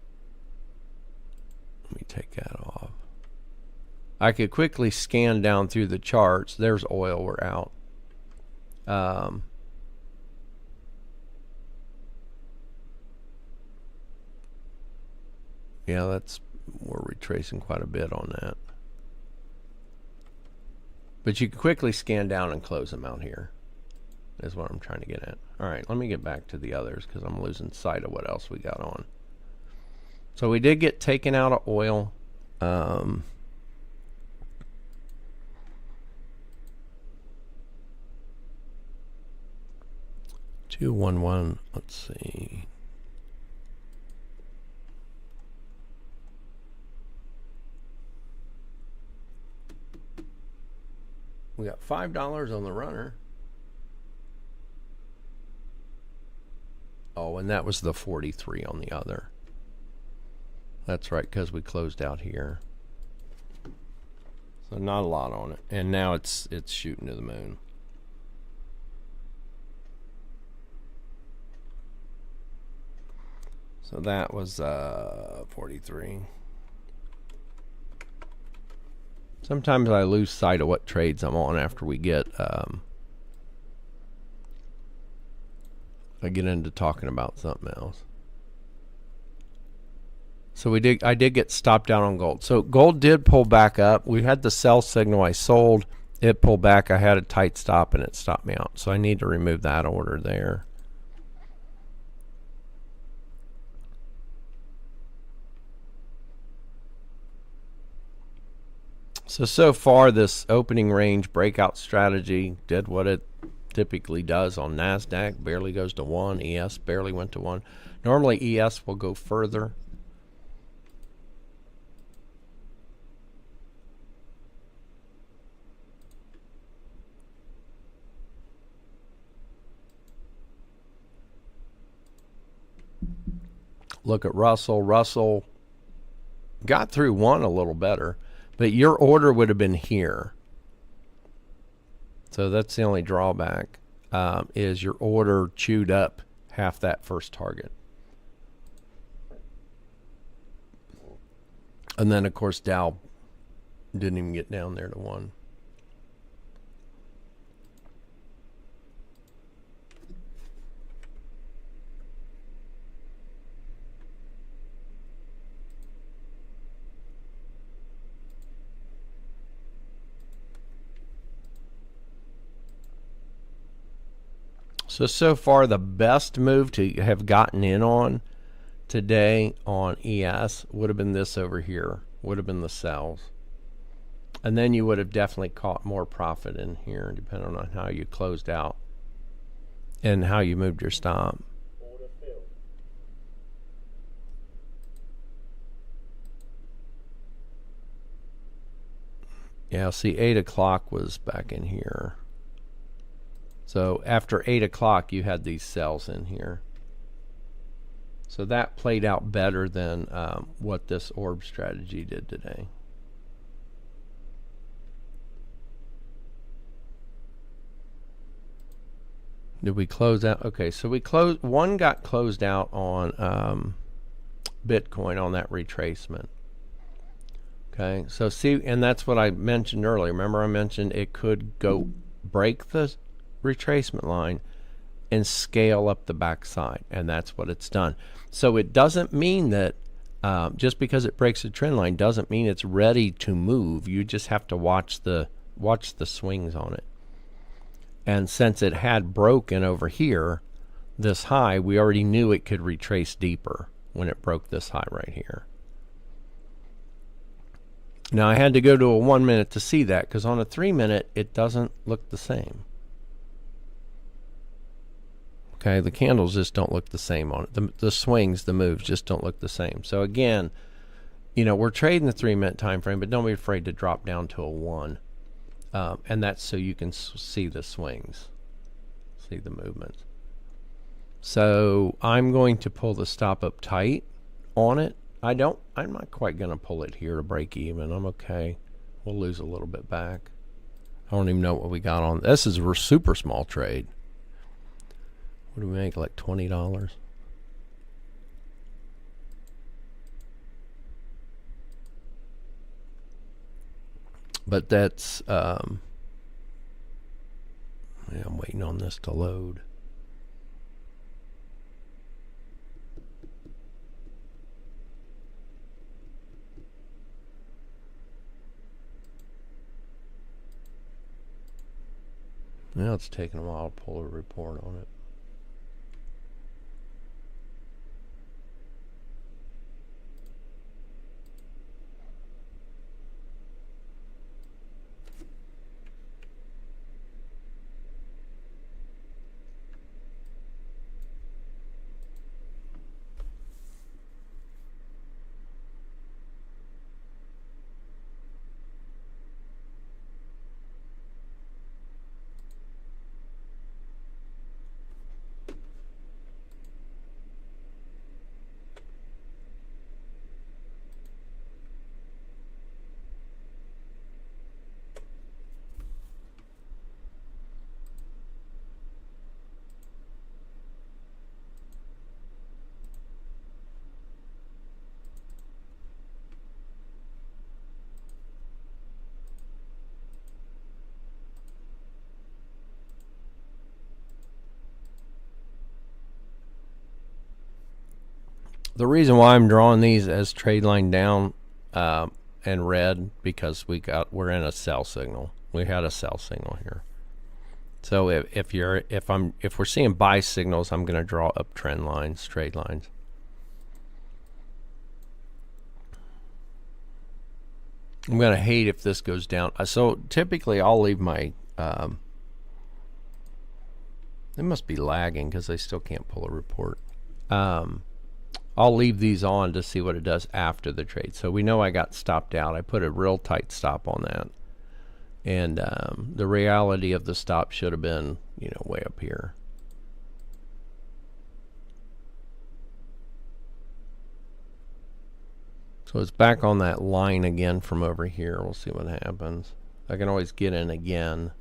Let me take that off. I could quickly scan down through the charts. There's oil, we're out. Yeah, we're retracing quite a bit on that. But you can quickly scan down and close them out here, is what I'm trying to get at. All right, let me get back to the others because I'm losing sight of what else we got on. So we did get taken out of oil. 211, let's see. We got $5 on the runner. Oh, and that was the 43 on the other. That's right, because we closed out here. So not a lot on it. And now it's shooting to the moon. So that was 43. Sometimes I lose sight of what trades I'm on after we get I get into talking about something else. So I did get stopped down on gold. So gold did pull back up. We had the sell signal. I sold. It pulled back. I had a tight stop and it stopped me out. So I need to remove that order there. So far this opening range breakout strategy did what it typically does on Nasdaq. Barely goes to 1. ES barely went to 1. Normally ES will go further. Look at Russell. Russell got through 1 a little better, But your order would have been here. So that's the only drawback, is your order chewed up half that first target. And then, of course, Dow didn't even get down there to 1. So far, the best move to have gotten in on today on ES would have been this over here, would have been the sells. And then you would have definitely caught more profit in here, depending on how you closed out and how you moved your stop. Yeah, see, 8 o'clock was back in here. So after 8 o'clock, you had these sells in here. So that played out better than what this orb strategy did today. Did we close out? Okay, so we closed. One got closed out on Bitcoin on that retracement. Okay, so see, and that's what I mentioned earlier. Remember, I mentioned it could go break the retracement line and scale up the backside, and that's what it's done. So it doesn't mean that just because it breaks the trend line doesn't mean it's ready to move. You just have to watch the swings on it. And since it had broken over here, this high, we already knew it could retrace deeper when it broke this high right here. Now I had to go to a 1 minute to see that, because on a 3 minute it doesn't look the same. Okay, the candles just don't look the same on it. The swings, the moves just don't look the same. So again, you know, we're trading the 3 minute time frame, but don't be afraid to drop down to a 1. And that's so you can see the swings, see the movements. So I'm going to pull the stop up tight on it. I'm not quite going to pull it here to break even. I'm okay. We'll lose a little bit back. I don't even know what we got on. This is a super small trade. What do we make, like $20? But that's, yeah, I'm waiting on this to load. Now it's taking a while to pull a report on it. The reason why I'm drawing these as trade line down and red, because we're in a sell signal. We had a sell signal here. So if we're seeing buy signals, I'm going to draw up trend lines, trade lines. I'm going to hate if this goes down. So typically I'll leave my they must be lagging because they still can't pull a report. I'll leave these on to see what it does after the trade. So we know I got stopped out. I put a real tight stop on that. And the reality of the stop should have been, you know, way up here. So it's back on that line again from over here. We'll see what happens. I can always get in again.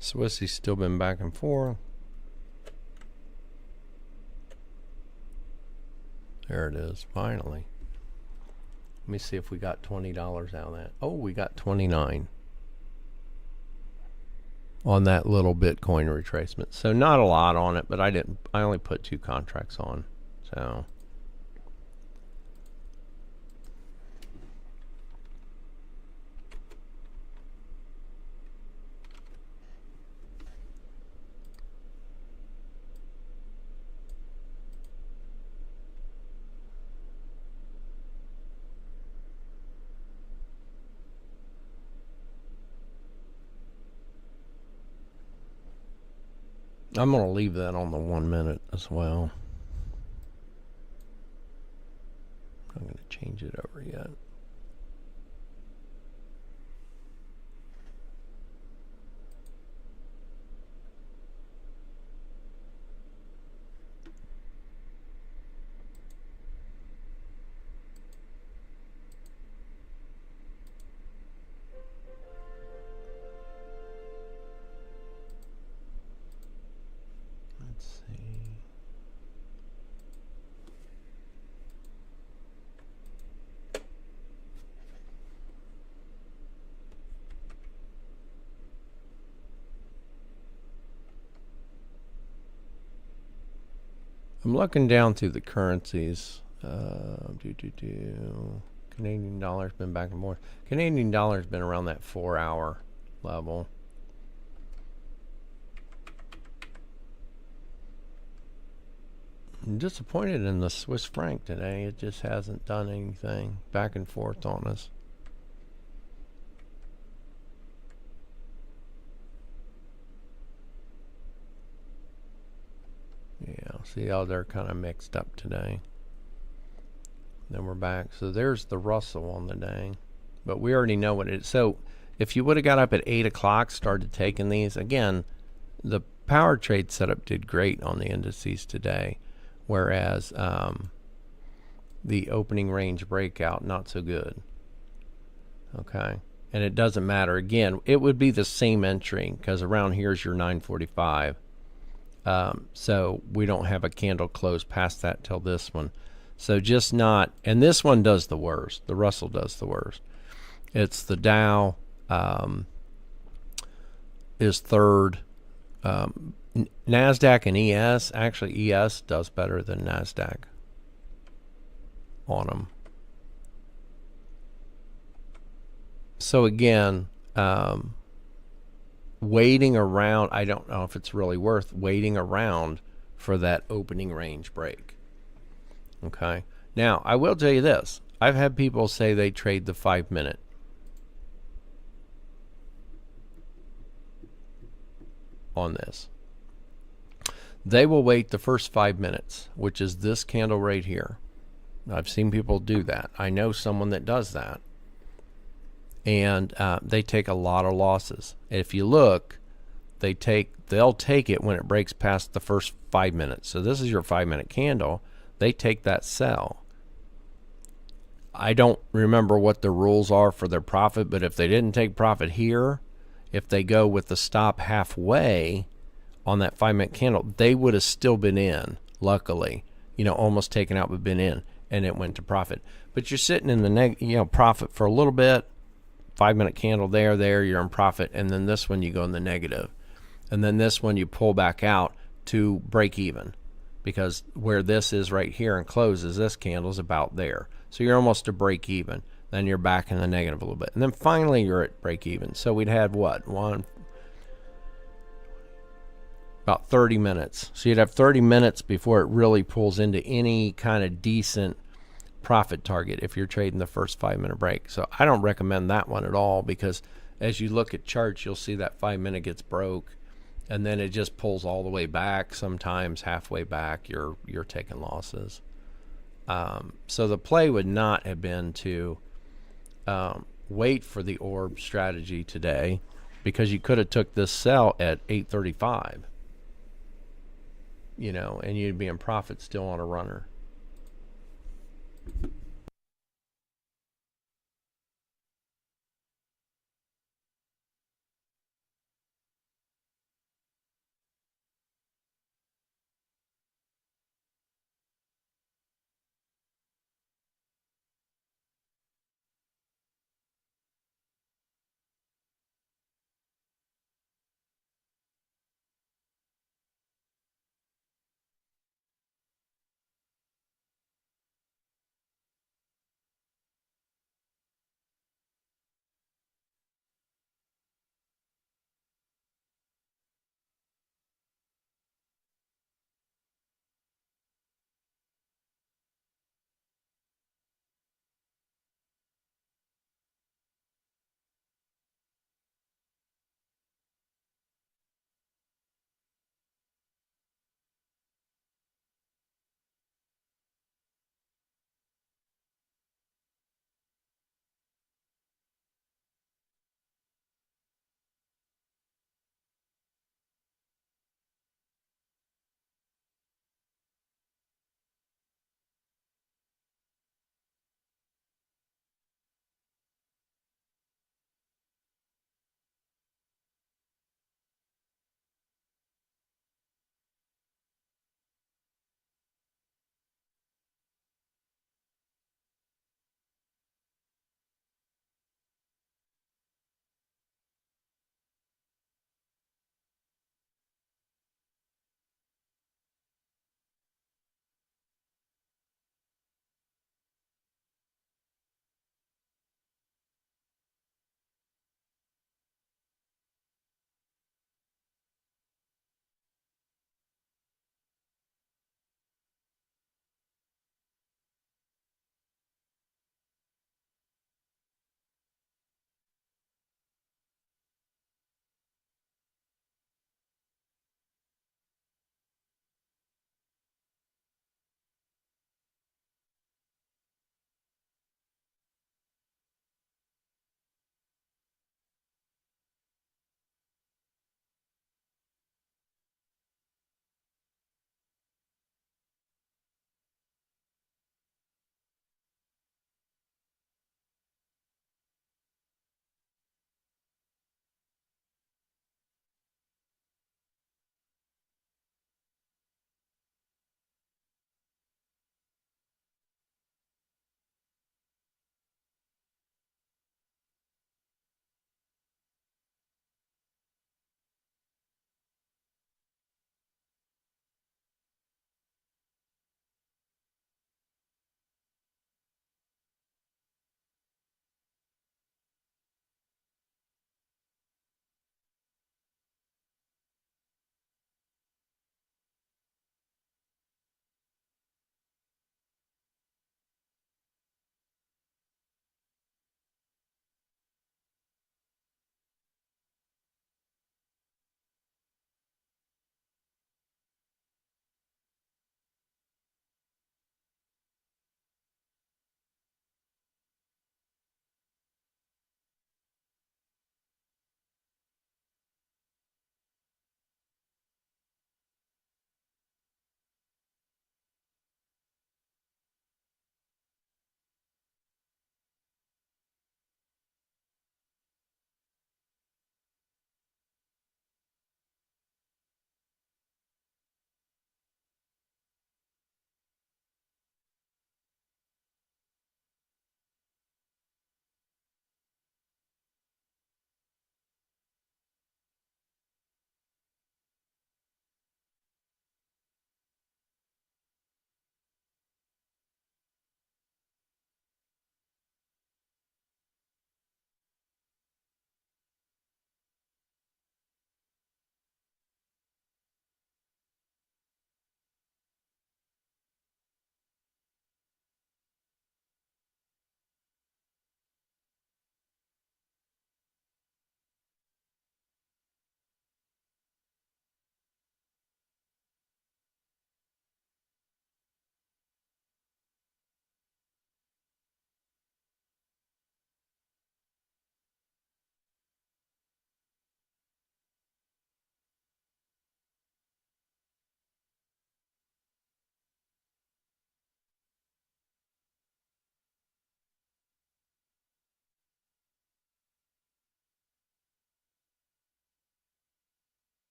Swissy's still been back and forth. There it is, finally. Let me see if we got $20 out of that. Oh, we got 29 on that little Bitcoin retracement. So not a lot on it, but I only put 2 contracts on. So I'm going to leave that on the 1 minute as well. I'm going to change it over yet. I'm looking down through the currencies. Canadian dollar's been back and forth. Canadian dollar's been around that 4-hour level. I'm disappointed in the Swiss franc today. It just hasn't done anything. Back and forth on us. Yeah, see how they're kind of mixed up today. Then we're back. So there's the Russell on the day. But we already know what it is. So if you would have got up at 8 o'clock, started taking these, again, the power trade setup did great on the indices today. Whereas the opening range breakout, not so good. Okay. And it doesn't matter. Again, it would be the same entry because around here's your 945. So we don't have a candle close past that till this one. So just not, and this one does the worst. The Russell does the worst. It's the Dow is third. Nasdaq and ES, actually ES does better than Nasdaq on them. So again, waiting around, I don't know if it's really worth waiting around for that opening range break. Okay. Now, I will tell you this. I've had people say they trade the 5 minute. On this. They will wait the first 5 minutes, which is this candle right here. I've seen people do that. I know someone that does that. And they take a lot of losses. If you look, they'll take it when it breaks past the first 5 minutes. So this is your 5 minute candle. They take that sell. I don't remember what the rules are for their profit, but if they didn't take profit here, if they go with the stop halfway on that 5 minute candle, they would have still been in, luckily, almost taken out but been in, and it went to profit. But you're sitting in the profit for a little bit. 5 minute candle there, you're in profit, and then this one you go in the negative. And then this one you pull back out to break even, because where this is right here and closes, this candle is about there. So you're almost to break even. Then you're back in the negative a little bit. And then finally you're at break even. So we'd had what? About 30 minutes. So you'd have 30 minutes before it really pulls into any kind of decent profit target if you're trading the first 5 minute break. So I don't recommend that one at all, because as you look at charts, you'll see that 5 minute gets broke and then it just pulls all the way back. Sometimes halfway back you're taking losses. So the play would not have been to wait for the orb strategy today, because you could have took this sell at 835, and you'd be in profit still on a runner.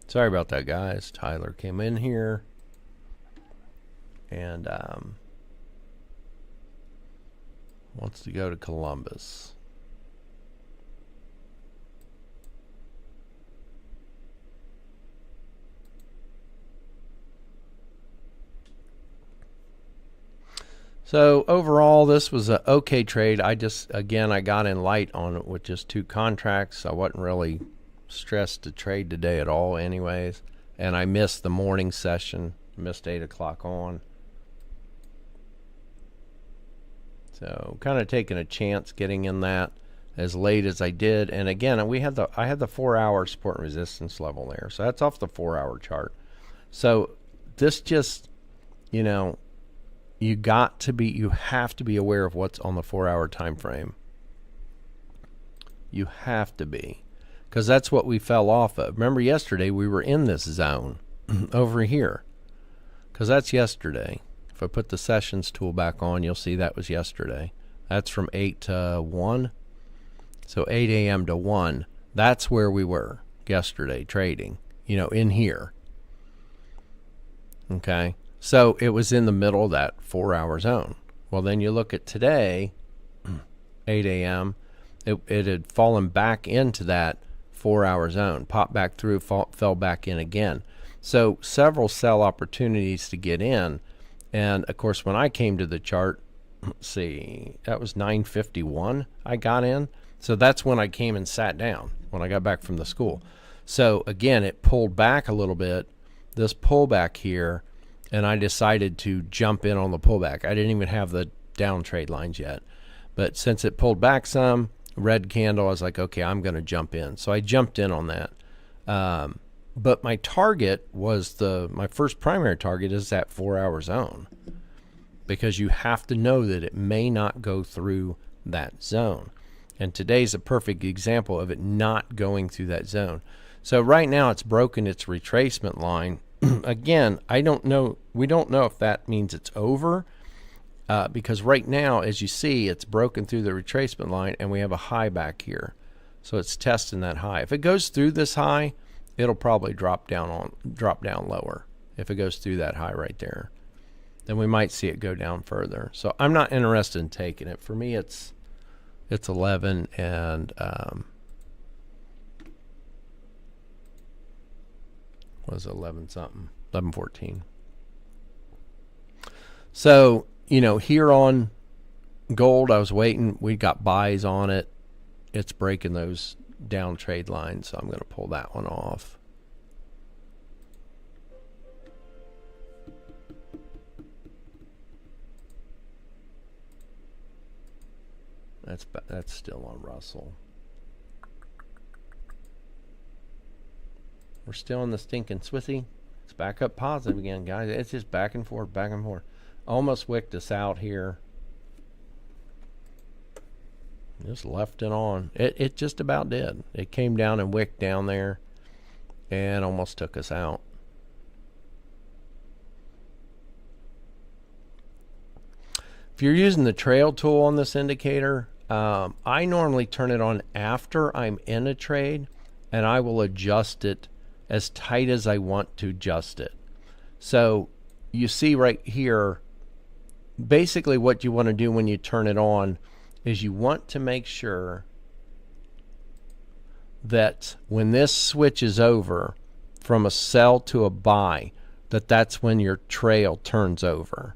Sorry about that, guys. Tyler came in here and wants to go to Columbus. So overall, this was an okay trade. I got in light on it with just 2 contracts. I wasn't really stressed to trade today at all anyways. And I missed the morning session, missed 8 o'clock on. So kind of taking a chance getting in that as late as I did. And again, I had the 4-hour support and resistance level there. So that's off the 4-hour chart. So this just, you have to be aware of what's on the 4-hour time frame. You have to be, because that's what we fell off of. Remember yesterday we were in this zone over here, because that's yesterday. If I put the sessions tool back on, you'll see that was yesterday. That's from 8 to 1. So 8 a.m. to 1. That's where we were yesterday trading, in here. Okay. So it was in the middle of that 4-hour zone. Well, then you look at today, 8 a.m., it had fallen back into that 4-hour zone, popped back through, fell back in again. So several sell opportunities to get in. And, of course, when I came to the chart, let's see, that was 9:51 I got in. So that's when I came and sat down when I got back from the school. So, again, it pulled back a little bit, this pullback here, and I decided to jump in on the pullback. I didn't even have the down trade lines yet. But since it pulled back some, red candle, I was like, okay, I'm going to jump in. So I jumped in on that. But my target was my first primary target is that 4-hour zone, because you have to know that it may not go through that zone. And today's a perfect example of it not going through that zone. So right now it's broken its retracement line. Again, we don't know if that means it's over, because right now, as you see, it's broken through the retracement line and we have a high back here. So it's testing that high. If it goes through this high, it'll probably drop down lower. If it goes through that high right there, then we might see it go down further. So I'm not interested in taking it. For me, it's 11 and was 11 something, 11:14. So, here on gold, I was waiting. We got buys on it. It's breaking those down trade lines, so I'm going to pull that one off. That's still on Russell. We're still in the stinking Swissy. It's back up positive again, guys. It's just back and forth, back and forth. Almost wicked us out here. Just left it on. It just about did. It came down and wicked down there and almost took us out. If you're using the trail tool on this indicator, I normally turn it on after I'm in a trade, and I will adjust it as tight as I want to adjust it. So you see right here, basically what you want to do when you turn it on is you want to make sure that when this switches over from a sell to a buy, that's when your trail turns over.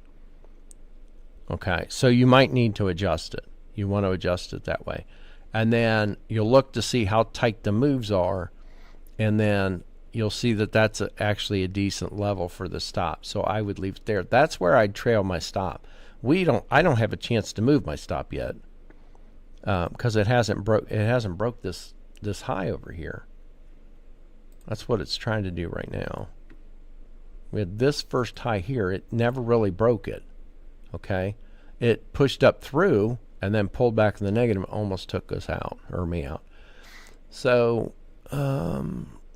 Okay, so you might need to adjust it. You want to adjust it that way. And then you'll look to see how tight the moves are, and then you'll see that that's actually a decent level for the stop. So I would leave it there. That's where I'd trail my stop. I don't have a chance to move my stop yet, because it hasn't broke this high over here. That's what it's trying to do right now. We had this first high here. It never really broke it. Okay, it pushed up through and then pulled back in the negative, almost took us out, or me out. So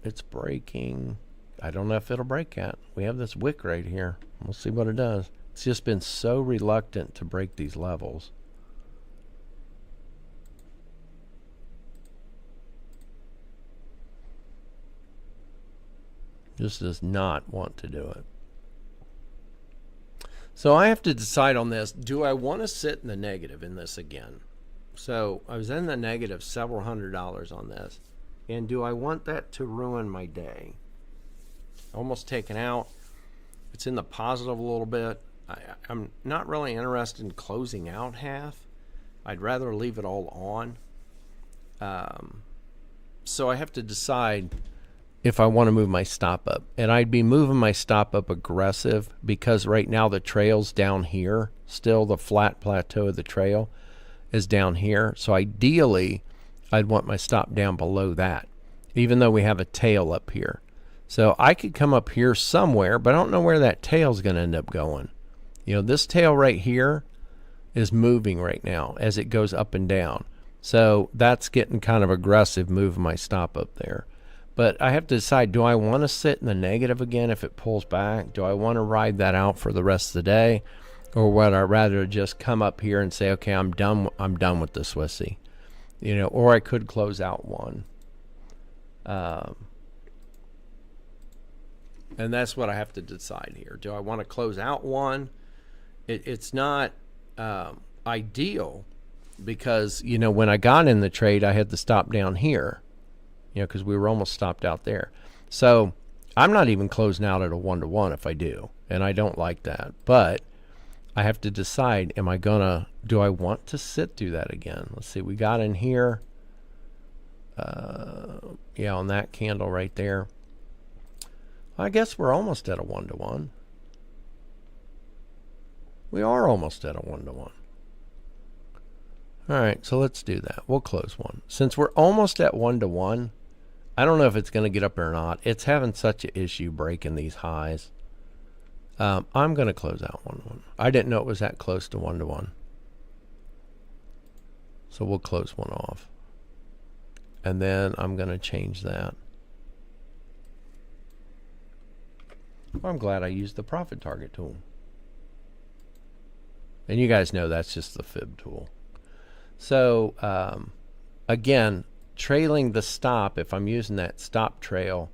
it's breaking. I don't know if it'll break yet. We have this wick right here. We'll see what it does. It's just been so reluctant to break these levels. Just does not want to do it. So I have to decide on this. Do I want to sit in the negative in this again? So I was in the negative several $100s on this. And do I want that to ruin my day? Almost taken out. It's in the positive a little bit. I'm not really interested in closing out half. I'd rather leave it all on. So I have to decide if I want to move my stop up. And I'd be moving my stop up aggressive because right now the trail's down here. Still the flat plateau of the trail is down here. So ideally, I'd want my stop down below that, even though we have a tail up here. So I could come up here somewhere, but I don't know where that tail's going to end up going. You know, this tail right here is moving right now as it goes up and down. So that's getting kind of aggressive, moving my stop up there. But I have to decide, do I want to sit in the negative again if it pulls back? Do I want to ride that out for the rest of the day? Or would I rather just come up here and say, okay, I'm done with the Swissy? You know, or I could close out one. And that's what I have to decide here. Do I want to close out one? It's not ideal because, you know, when I got in the trade, I had to stop down here. You know, because we were almost stopped out there. So I'm not even closing out at a 1-to-1 if I do, and I don't like that. But I have to decide, do I want to sit through that again? Let's see, we got in here. Yeah, on that candle right there. I guess we're almost at a 1-to-1. We are almost at a 1-to-1. All right, so let's do that. We'll close one. Since we're almost at 1-to-1, I don't know if it's going to get up there or not. It's having such an issue breaking these highs. I'm going to close out 1-to-1. I didn't know it was that close to 1-to-1. So we'll close one off. And then I'm going to change that. Well, I'm glad I used the profit target tool. And you guys know that's just the fib tool. So, again, trailing the stop, if I'm using that stop trail,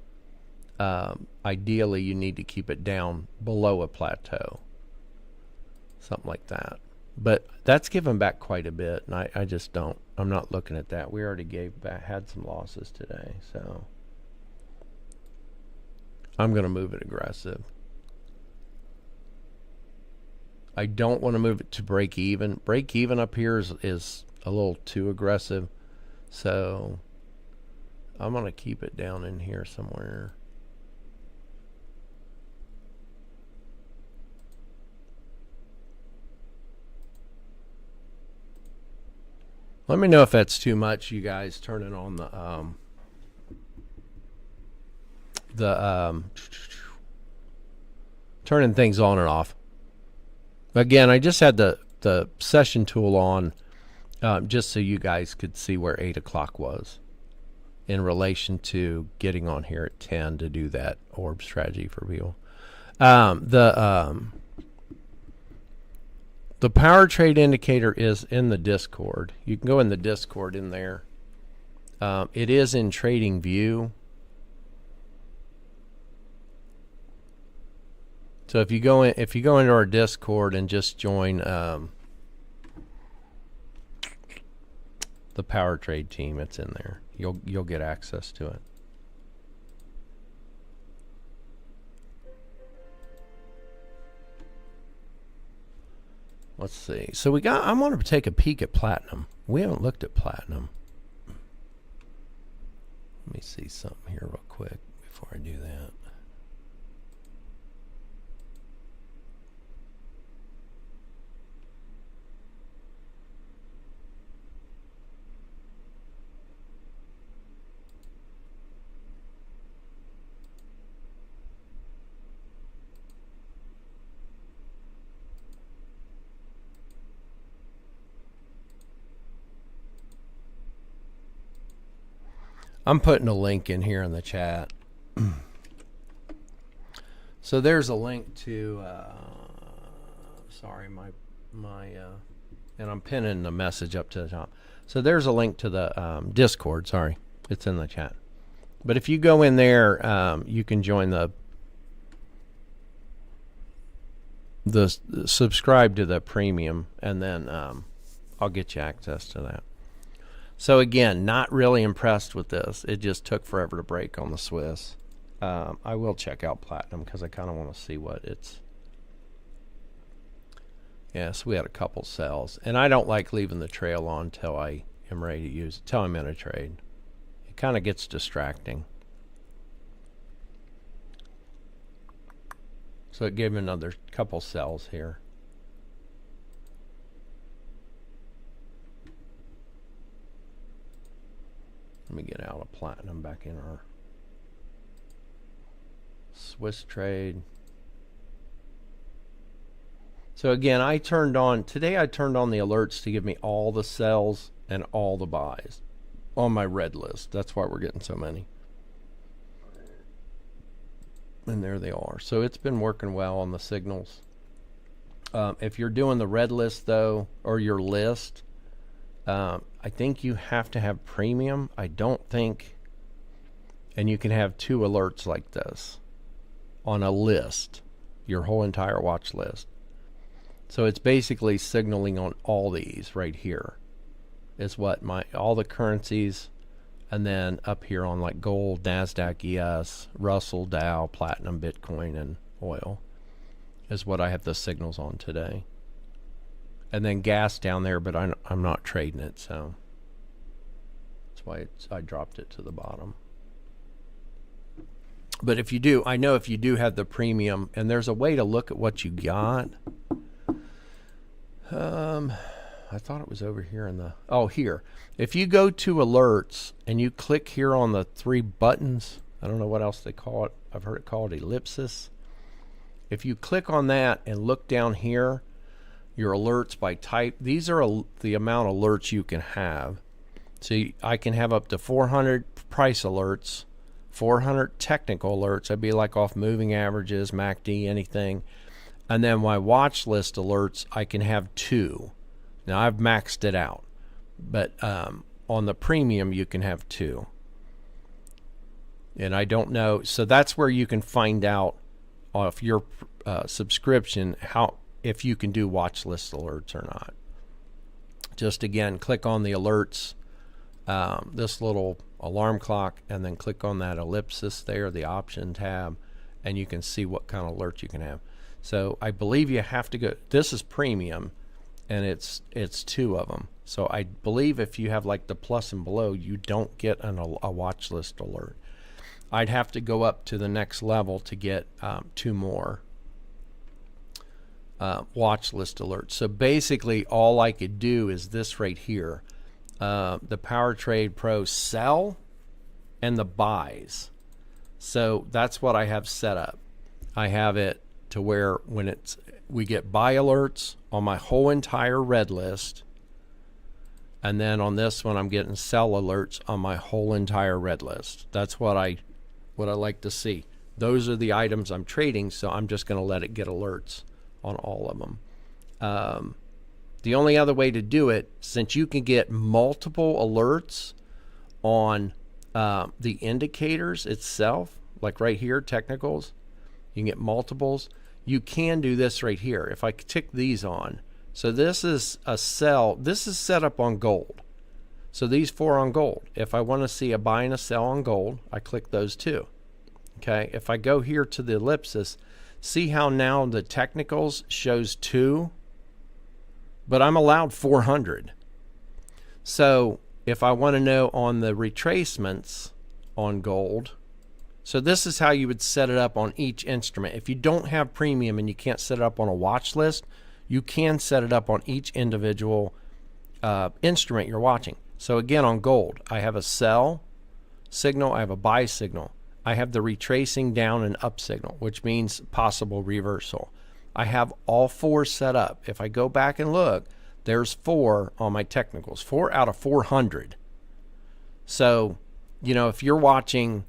ideally you need to keep it down below a plateau. Something like that. But that's given back quite a bit, and I just don't. I'm not looking at that. We already had some losses today, so I'm going to move it aggressive. I don't want to move it to break even. Break even up here is a little too aggressive, so I'm going to keep it down in here somewhere. Let me know if that's too much, you guys. Turning on turning things on and off. Again, I just had the session tool on just so you guys could see where 8 o'clock was in relation to getting on here at 10 to do that orb strategy for people. The power trade indicator is in the Discord. You can go in the Discord in there. It is in Trading View. So if you go into our Discord and just join the power trade team, it's in there. You'll get access to it. Let's see. So I want to take a peek at platinum. We haven't looked at platinum. Let me see something here real quick before I do that. I'm putting a link in here in the chat. So there's a link to, sorry, and I'm pinning the message up to the top. So there's a link to the Discord, sorry, it's in the chat. But if you go in there, you can join the subscribe to the premium, and then I'll get you access to that. So again, not really impressed with this. It just took forever to break on the Swiss. I will check out Platinum because I kind of want to see what it's. Yes, we had a couple sells, and I don't like leaving the trail on till I am ready to use it, till I'm in a trade. It kind of gets distracting. So it gave me another couple sells here. Let me get out of Platinum, back in our Swiss trade. So again, I turned on the alerts to give me all the sells and all the buys on my red list. That's why we're getting so many. And there they are. So it's been working well on the signals. If you're doing the red list though, or your list, I think you have to have premium. I don't think, and you can have 2 alerts like this on a list, your whole entire watch list. So it's basically signaling on all these right here is what all the currencies, and then up here on like gold, Nasdaq, ES, Russell, Dow, Platinum, Bitcoin, and oil is what I have the signals on today. And then gas down there, but I'm not trading it, so that's why I dropped it to the bottom. But if you do, I know if you do have the premium, and there's a way to look at what you got. I thought it was over here in the, here. If you go to alerts and you click here on the 3 buttons, I don't know what else they call it. I've heard it called ellipsis. If you click on that and look down here, your alerts by type, these are the amount of alerts you can have. So I can have up to 400 price alerts, 400 technical alerts. I'd be like off moving averages, MACD, anything. And then my watch list alerts, I can have 2. Now I've maxed it out, but on the premium you can have 2. And I don't know, so that's where you can find out off your subscription if you can do watch list alerts or not. Just again, click on the alerts, this little alarm clock, and then click on that ellipsis there, the option tab, and you can see what kind of alert you can have. So I believe you have to go, this is premium, and it's 2 of them. So I believe if you have like the plus and below, you don't get a watch list alert. I'd have to go up to the next level to get 2 more watch list alerts. So basically all I could do is this right here, the Power Trade Pro sell and the buys. So that's what I have set up. I have it to where when we get buy alerts on my whole entire red list, and then on this one I'm getting sell alerts on my whole entire red list. That's what I like to see. Those are the items I'm trading, so I'm just going to let it get alerts on all of them. The only other way to do it, since you can get multiple alerts on the indicators itself, like right here, technicals, you can get multiples. You can do this right here. If I tick these on, so this is a sell. This is set up on gold. So these 4 on gold. If I want to see a buy and a sell on gold, I click those 2. Okay. If I go here to the ellipsis, see how now the technicals shows 2, but I'm allowed 400. So if I want to know on the retracements on gold, so this is how you would set it up on each instrument. If you don't have premium and you can't set it up on a watch list, you can set it up on each individual instrument you're watching. So again, on gold, I have a sell signal, I have a buy signal. I have the retracing down and up signal, which means possible reversal. I have all 4 set up. If I go back and look, there's 4 on my technicals, 4 out of 400. So, if you're watching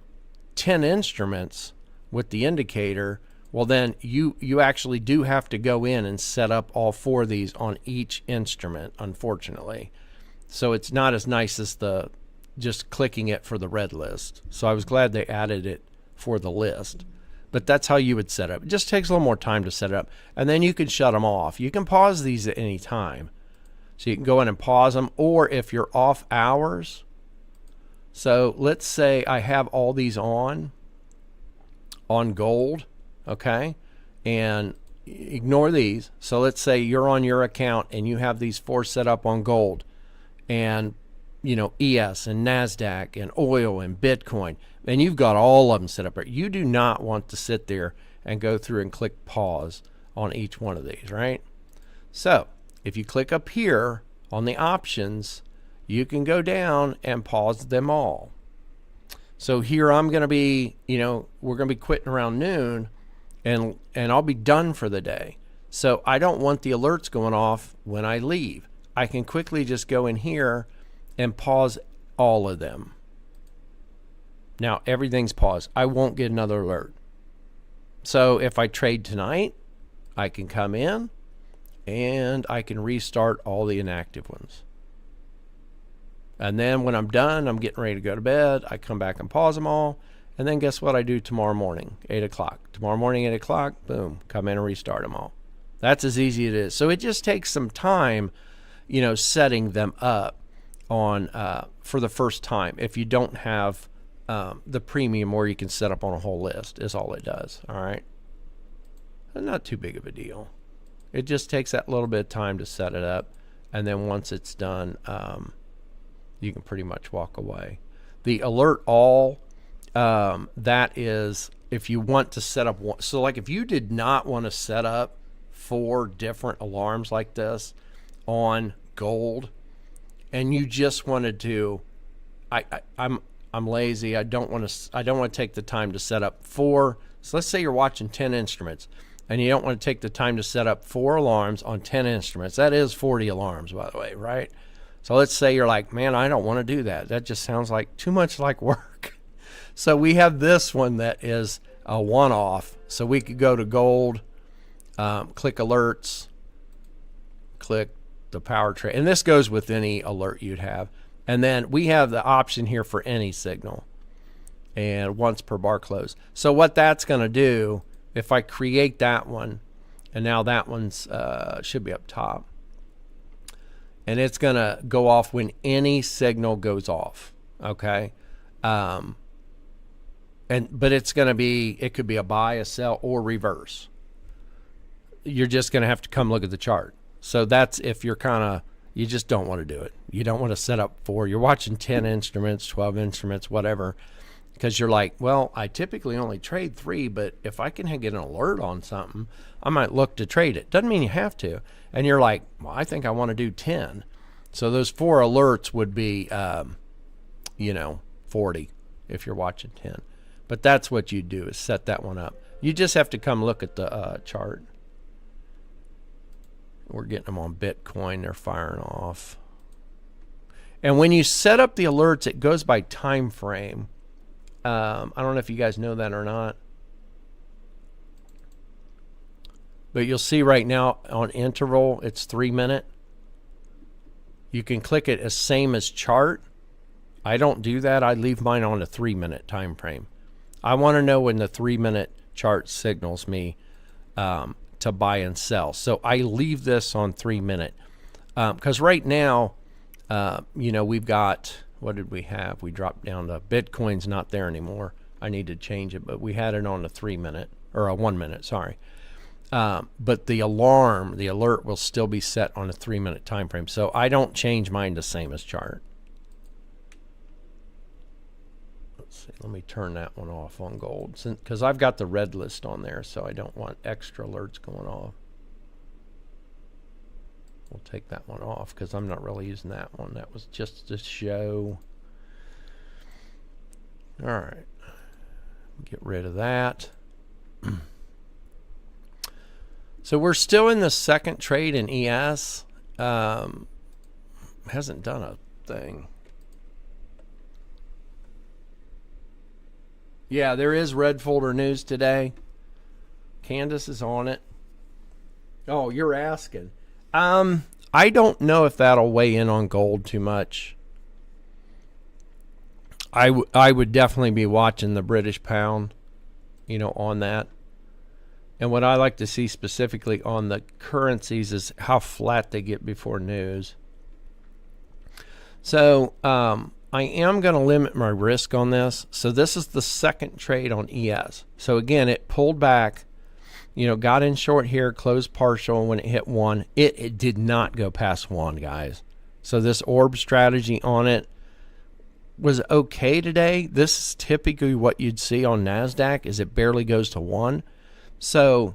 10 instruments with the indicator, well then you actually do have to go in and set up all 4 of these on each instrument, unfortunately. So it's not as nice as the just clicking it for the red list. So I was glad they added it for the list. But that's how you would set it up. It just takes a little more time to set it up. And then you can shut them off. You can pause these at any time. So you can go in and pause them. Or if you're off hours, so let's say I have all these on gold, okay? And ignore these. So let's say you're on your account and you have these 4 set up on gold. And ES and Nasdaq and oil and Bitcoin, and you've got all of them set up. You do not want to sit there and go through and click pause on each one of these, right? So if you click up here on the options, you can go down and pause them all. So here I'm going to be, we're going to be quitting around noon, and I'll be done for the day. So I don't want the alerts going off when I leave. I can quickly just go in here and pause all of them. Now everything's paused. I won't get another alert. So if I trade tonight, I can come in and I can restart all the inactive ones. And then when I'm done, I'm getting ready to go to bed, I come back and pause them all. And then guess what I do tomorrow morning, 8 o'clock. Tomorrow morning, 8 o'clock, boom, come in and restart them all. That's as easy as it is. So it just takes some time, setting them up on for the first time. If you don't have the premium where you can set up on a whole list, is all it does. All right, not too big of a deal. It just takes that little bit of time to set it up, and then once it's done, you can pretty much walk away. The alert all, that is if you want to set up one. So like if you did not want to set up 4 different alarms like this on gold, and you just wanted to, I'm lazy. I don't want to take the time to set up 4. So let's say you're watching 10 instruments, and you don't want to take the time to set up 4 alarms on 10 instruments. That is 40 alarms, by the way, right? So let's say you're like, man, I don't want to do that. That just sounds like too much like work. So we have this one that is a one-off. So we could go to gold, click alerts, click the power trade, and this goes with any alert you'd have. And then we have the option here for any signal, and once per bar close. So what that's going to do, if I create that one, and now that one's should be up top, and it's going to go off when any signal goes off, okay? But it's going to be, it could be a buy, a sell, or reverse. You're just going to have to come look at the chart. So that's if you're you just don't want to do it. You don't want to set up 4. You're watching 10 instruments, 12 instruments, whatever, because you're like, well, I typically only trade 3, but if I can get an alert on something, I might look to trade it. Doesn't mean you have to. And you're like, well, I think I want to do 10. So those 4 alerts would be, 40 if you're watching 10. But that's what you do, is set that one up. You just have to come look at the chart. We're getting them on Bitcoin. They're firing off. And when you set up the alerts, it goes by time frame. I don't know if you guys know that or not. But you'll see right now on interval, it's 3 minute. You can click it as same as chart. I don't do that. I leave mine on a 3 minute time frame. I want to know when the 3 minute chart signals me to buy and sell. So I leave this on 3 minute. Because right now, we've got, what did we have? We dropped down to, Bitcoin's not there anymore. I need to change it, but we had it on a 3 minute, or a 1 minute, sorry. But the alert will still be set on a 3 minute time frame. So I don't change mine to same as chart. Let's see, let me turn that one off on gold, because I've got the red list on there, so I don't want extra alerts going off. We'll take that one off because I'm not really using that one. That was just to show. All right, get rid of that. So we're still in the second trade in ES. Hasn't done a thing. Yeah, there is red folder news today. Candace is on it. Oh, you're asking. I don't know if that'll weigh in on gold too much. I would definitely be watching the British pound, on that. And what I like to see specifically on the currencies is how flat they get before news. So I am going to limit my risk on this. So this is the second trade on ES. So again, it pulled back, got in short here, closed partial when it hit 1. It did not go past 1, guys. So this orb strategy on it was okay today. This is typically what you'd see on Nasdaq, is it barely goes to 1. So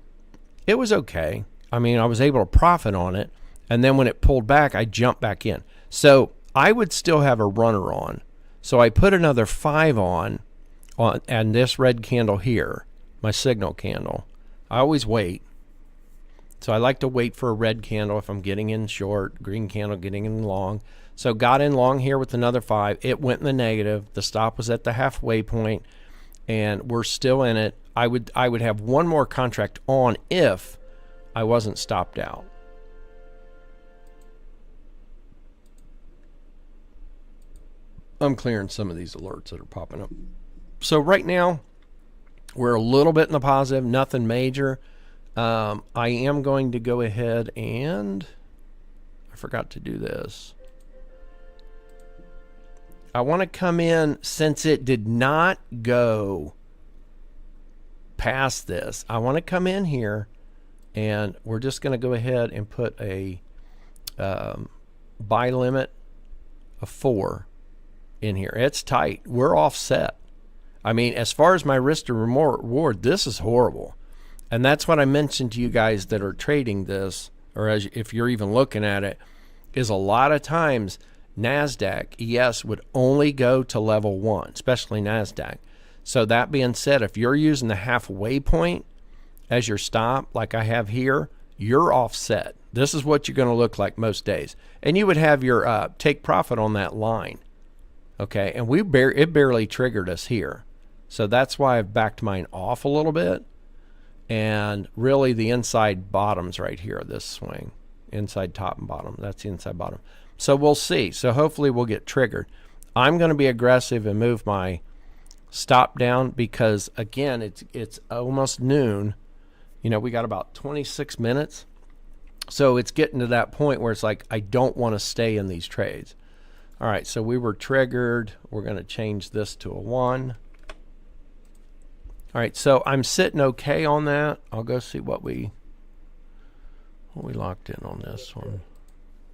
it was okay. I mean, I was able to profit on it. And then when it pulled back, I jumped back in. So I would still have a runner on. So I put another 5 on and this red candle here, my signal candle. I always wait. So I like to wait for a red candle if I'm getting in short, green candle getting in long. So got in long here with another 5. It went in the negative. The stop was at the halfway point, and we're still in it. I would have one more contract on if I wasn't stopped out. I'm clearing some of these alerts that are popping up. So right now, we're a little bit in the positive, nothing major. I am going to go ahead and I forgot to do this. I want to come in, since it did not go past this, I want to come in here, and we're just going to go ahead and put a buy limit of 4 in here. It's tight. We're offset. I mean, as far as my risk to reward, this is horrible. And that's what I mentioned to you guys that are trading this, or if you're even looking at it, is a lot of times Nasdaq, ES would only go to level 1, especially Nasdaq. So that being said, if you're using the halfway point as your stop, like I have here, you're offset. This is what you're going to look like most days. And you would have your take profit on that line. Okay, and it barely triggered us here. So that's why I've backed mine off a little bit. And really the inside bottom's right here, this swing. Inside top and bottom. That's the inside bottom. So we'll see. So hopefully we'll get triggered. I'm going to be aggressive and move my stop down because, again, it's almost noon. We got about 26 minutes. So it's getting to that point where it's like I don't want to stay in these trades. All right, so we were triggered. We're going to change this to a 1. All right, so I'm sitting okay on that. I'll go see what we locked in on this one.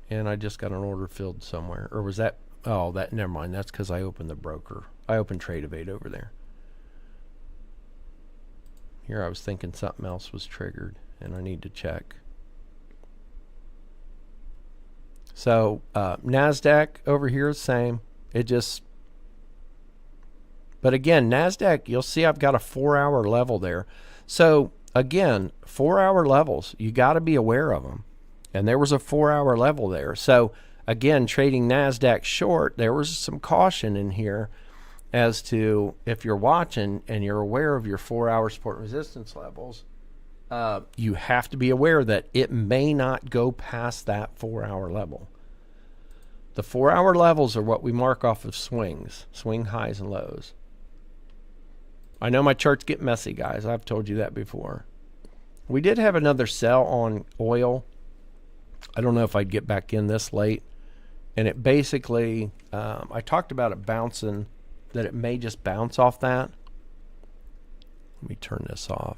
And I just got an order filled somewhere. Or was that, never mind. That's because I opened the broker. I opened Trade Evade over there. Here I was thinking something else was triggered, and I need to check. So Nasdaq over here is the same. But again, Nasdaq, you'll see I've got a 4-hour level there. So again, 4-hour levels, you got to be aware of them. And there was a 4-hour level there. So again, trading Nasdaq short, there was some caution in here as to if you're watching and you're aware of your 4-hour support resistance levels, you have to be aware that it may not go past that 4-hour level. The 4-hour levels are what we mark off of swings, swing highs and lows. I know my charts get messy, guys. I've told you that before. We did have another sell on oil. I don't know if I'd get back in this late. And it basically, I talked about it bouncing, that it may just bounce off that. Let me turn this off.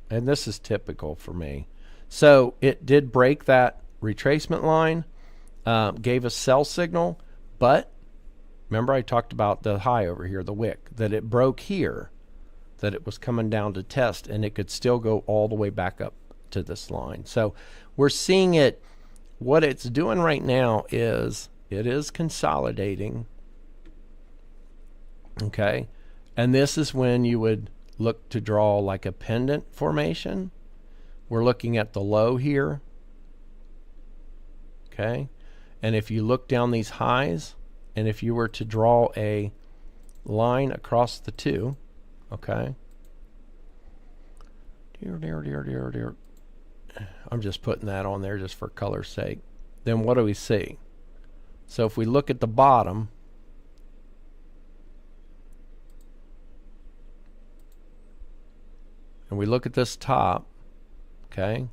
And this is typical for me. So it did break that retracement line, gave a sell signal, but remember I talked about the high over here, the wick, that it broke here, that it was coming down to test, and it could still go all the way back up to this line. So we're seeing it. What it's doing right now is it is consolidating. Okay. And this is when you would look to draw like a pendant formation. We're looking at the low here. Okay. And if you look down these highs, and if you were to draw a line across the two, okay. I'm just putting that on there just for color's sake. Then what do we see? So if we look at the bottom, and we look at this top, okay,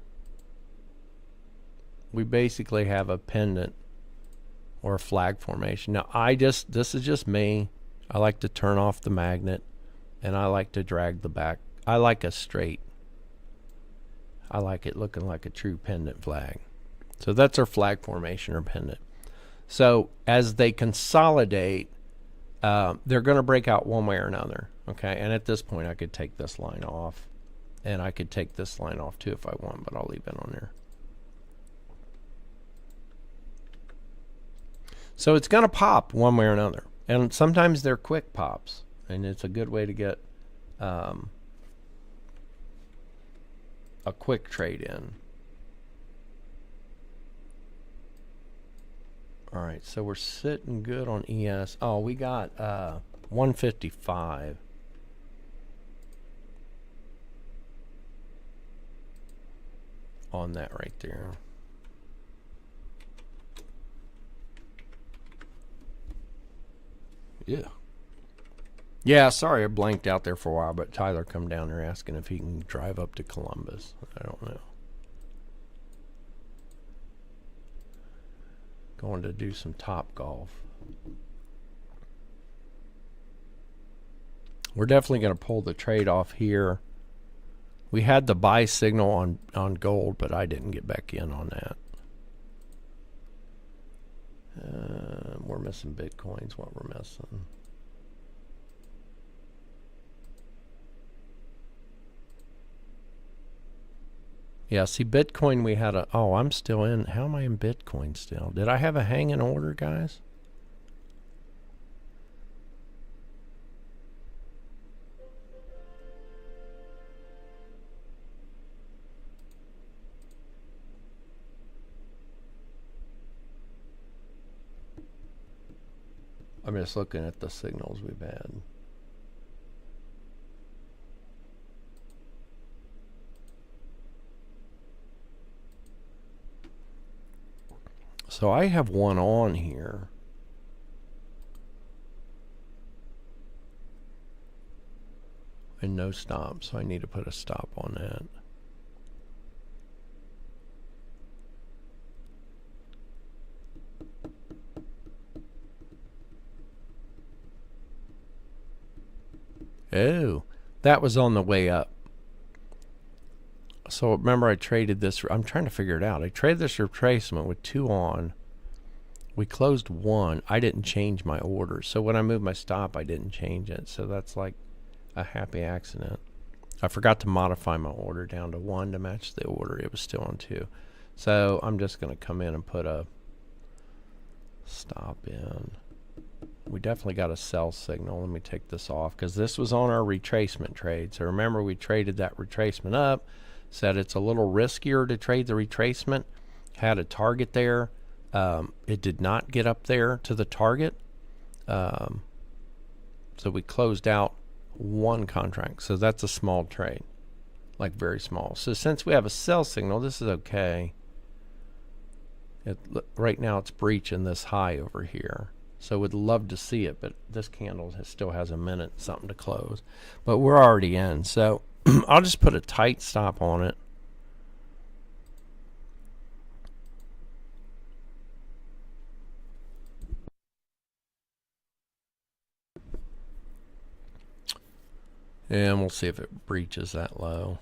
we basically have a pendant or a flag formation. Now this is just me. I like to turn off the magnet and I like to drag the back. I like a straight. I like it looking like a true pendant flag. So that's our flag formation or pendant. So as they consolidate, they're going to break out one way or another. Okay, and at this point I could take this line off, and I could take this line off too if I want, but I'll leave it on there. So it's going to pop one way or another, and sometimes they're quick pops, and it's a good way to get a quick trade in. All right, so we're sitting good on ES. Oh, we got 155. On that right there. Yeah. Yeah, sorry I blanked out there for a while, but Tyler come down there asking if he can drive up to Columbus. I don't know. Going to do some top golf. We're definitely going to pull the trade off here. We had the buy signal on gold, but I didn't get back in on that. We're missing Bitcoin's what we're missing. Yeah, see, Bitcoin we had a... Oh, I'm still in... How am I in Bitcoin still? Did I have a hanging order, guys? I'm just looking at the signals we've had. So I have one on here. And no stop, so I need to put a stop on that. Oh, that was on the way up. So remember I traded this, I'm trying to figure it out. I traded this retracement with 2 on. We closed 1. I didn't change my order. So when I moved my stop, I didn't change it. So that's like a happy accident. I forgot to modify my order down to 1 to match the order. It was still on 2. So I'm just going to come in and put a stop in. We definitely got a sell signal. Let me take this off because this was on our retracement trade. So remember we traded that retracement up, said it's a little riskier to trade the retracement, had a target there. It did not get up there to the target. So we closed out 1 contract. So that's a small trade, like very small. So since we have a sell signal, this is okay. Right now it's breaching this high over here. So we'd love to see it, but this candle still has a minute something to close. But we're already in. So I'll just put a tight stop on it. And we'll see if it breaches that low.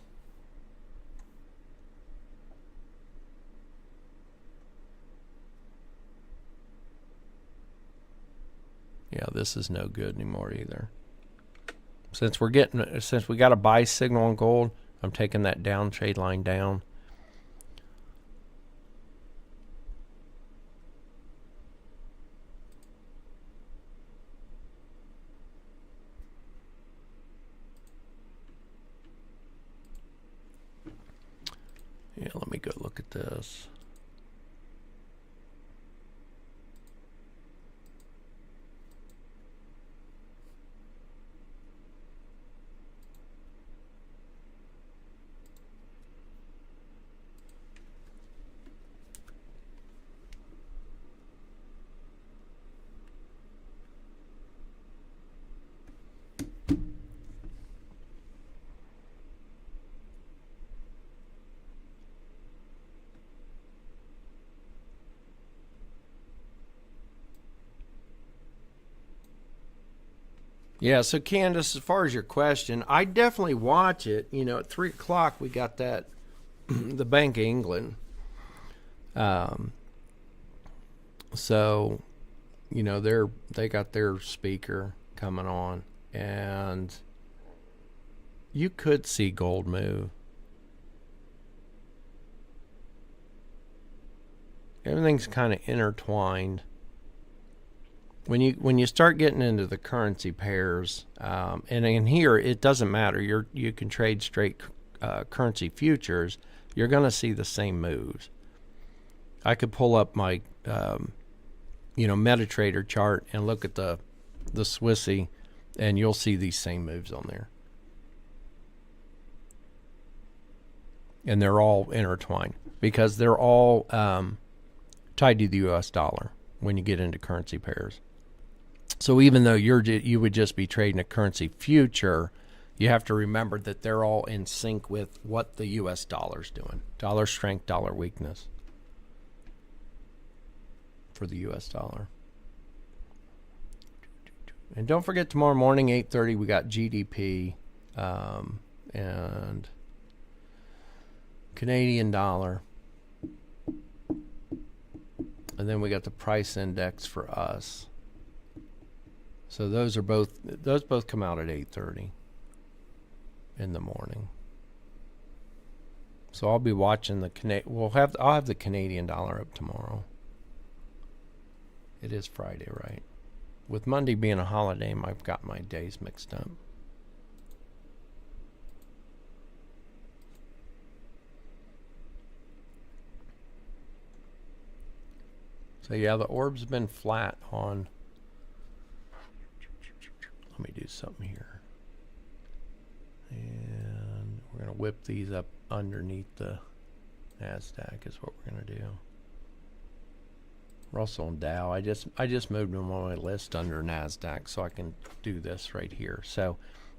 Yeah, this is no good anymore either. Since we got a buy signal on gold, I'm taking that down trade line down. Yeah, let me go look at this. Yeah, so Candace, as far as your question, I definitely watch it. At 3 o'clock we got that the Bank of England. So, they got their speaker coming on, and you could see gold move. Everything's kind of intertwined. When you start getting into the currency pairs, and in here it doesn't matter. You can trade straight currency futures. You're going to see the same moves. I could pull up my MetaTrader chart and look at the Swissy, and you'll see these same moves on there. And they're all intertwined because they're all tied to the U.S. dollar when you get into currency pairs. So even though you would just be trading a currency future, you have to remember that they're all in sync with what the U.S. dollar's doing. Dollar strength, dollar weakness for the U.S. dollar. And don't forget tomorrow morning, 8:30, we got GDP and Canadian dollar. And then we got the price index for us. So those both come out at 8:30 in the morning. So I'll be watching I'll have the Canadian dollar up tomorrow. It is Friday, right? With Monday being a holiday, I've got my days mixed up. So yeah, the orb's been flat on. Let me do something here. And we're going to whip these up underneath the Nasdaq is what we're going to do. Russell and Dow. I just moved them on my list under Nasdaq so I can do this right here. So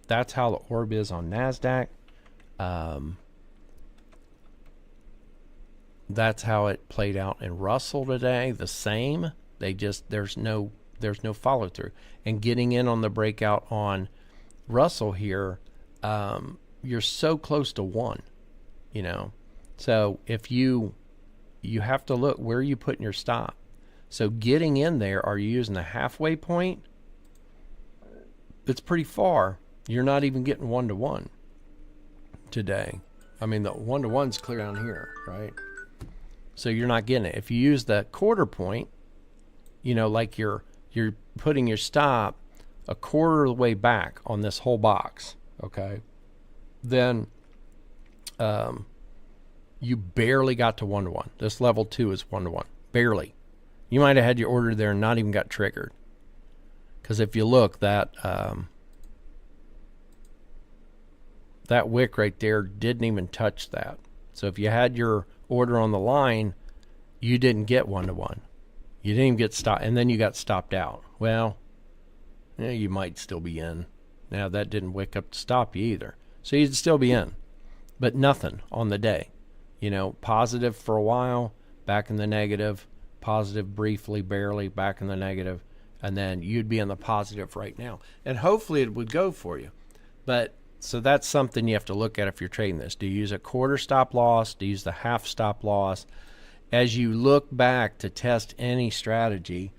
that's how the orb is on Nasdaq. That's how it played out in Russell today. The same. There's no follow through. And getting in on the breakout on Russell here, you're so close to 1, So if you have to look where are you putting your stop. So getting in there, are you using the halfway point? It's pretty far. You're not even getting 1-to-1 today. I mean, the 1-to-1's clear down here, right? So you're not getting it. If you use the quarter point, like you're putting your stop a quarter of the way back on this whole box, okay? Then you barely got to 1-to-1. This level 2 is 1-to-1. Barely. You might have had your order there and not even got triggered. Because if you look, that wick right there didn't even touch that. So if you had your order on the line, you didn't get 1-to-1. You didn't even get stopped, and then you got stopped out. Well, you might still be in. Now, that didn't wick up to stop you either. So you'd still be in. But nothing on the day. Positive for a while, back in the negative, positive briefly, barely, back in the negative, and then you'd be in the positive right now. And hopefully it would go for you. But so that's something you have to look at if you're trading this. Do you use a quarter stop loss? Do you use the half stop loss? As you look back to test any strategy,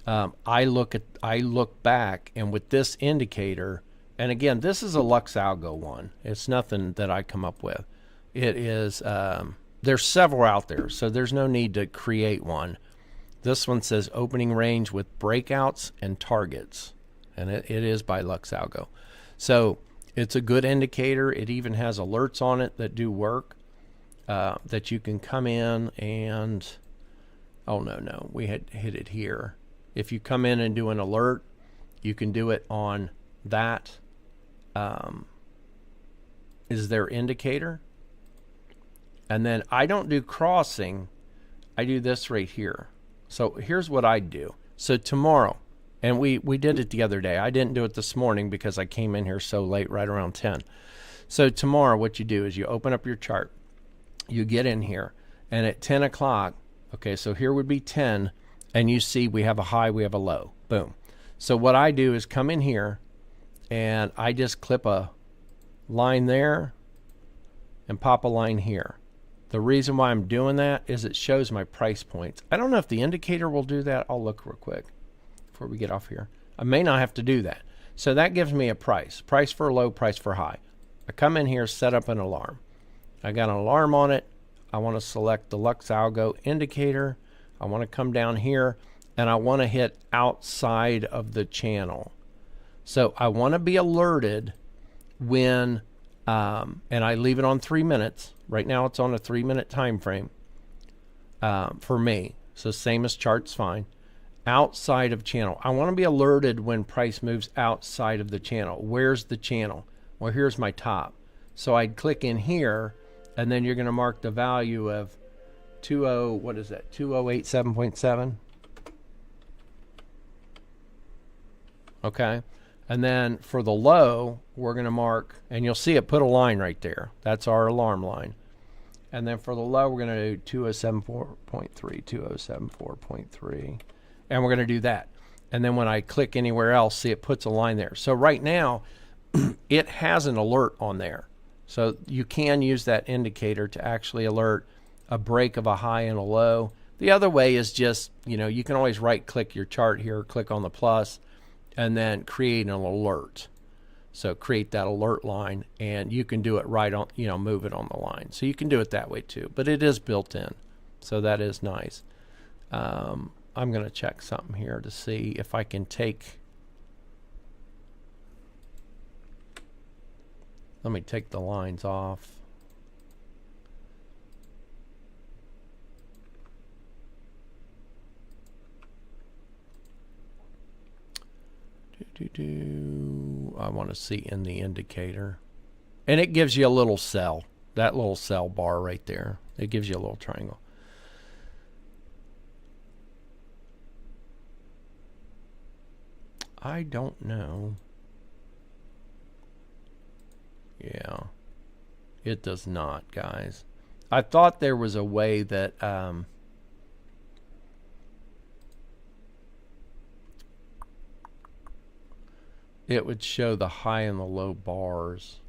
I look back, and with this indicator, and again, this is a Lux Algo one. It's nothing that I come up with. It is there's several out there, so there's no need to create one. This one says opening range with breakouts and targets, and it is by Lux Algo. So it's a good indicator. It even has alerts on it that do work, that you can come in and, oh no, we had hit it here. If you come in and do an alert, you can do it on that. Is their indicator. And then I don't do crossing. I do this right here. So here's what I do. So tomorrow, and we did it the other day. I didn't do it this morning because I came in here so late, right around 10. So tomorrow what you do is you open up your chart. You get in here. And at 10 o'clock, okay, so here would be 10. And you see we have a high, we have a low. Boom. So what I do is come in here, and I just clip a line there and pop a line here. The reason why I'm doing that is it shows my price points. I don't know if the indicator will do that. I'll look real quick before we get off here. I may not have to do that. So that gives me a price for low, price for high. I come in here, set up an alarm. I got an alarm on it. I want to select the Lux Algo indicator. I want to come down here and I want to hit outside of the channel. So I want to be alerted when, and I leave it on 3 minutes. Right now it's on a 3-minute time frame for me. So same as chart's fine. Outside of channel. I want to be alerted when price moves outside of the channel. Where's the channel? Well, here's my top. So I'd click in here, and then you're going to mark the value of 2087.7. Okay. And then for the low, we're going to mark, and you'll see it put a line right there. That's our alarm line. And then for the low, we're going to do 2074.3, 2074.3. And we're going to do that. And then when I click anywhere else, see it puts a line there. So right now, it has an alert on there. So you can use that indicator to actually alert a break of a high and a low. The other way is just, you can always right click your chart here, click on the plus, and then create an alert. So create that alert line, and you can do it right on, move it on the line. So you can do it that way too, but it is built in. So that is nice. I'm going to check something here to see if I can take, let me take the lines off. I want to see in the indicator. And it gives you a little cell, that little cell bar right there. It gives you a little triangle. I don't know. Yeah, it does not, guys. I thought there was a way that it would show the high and the low bars.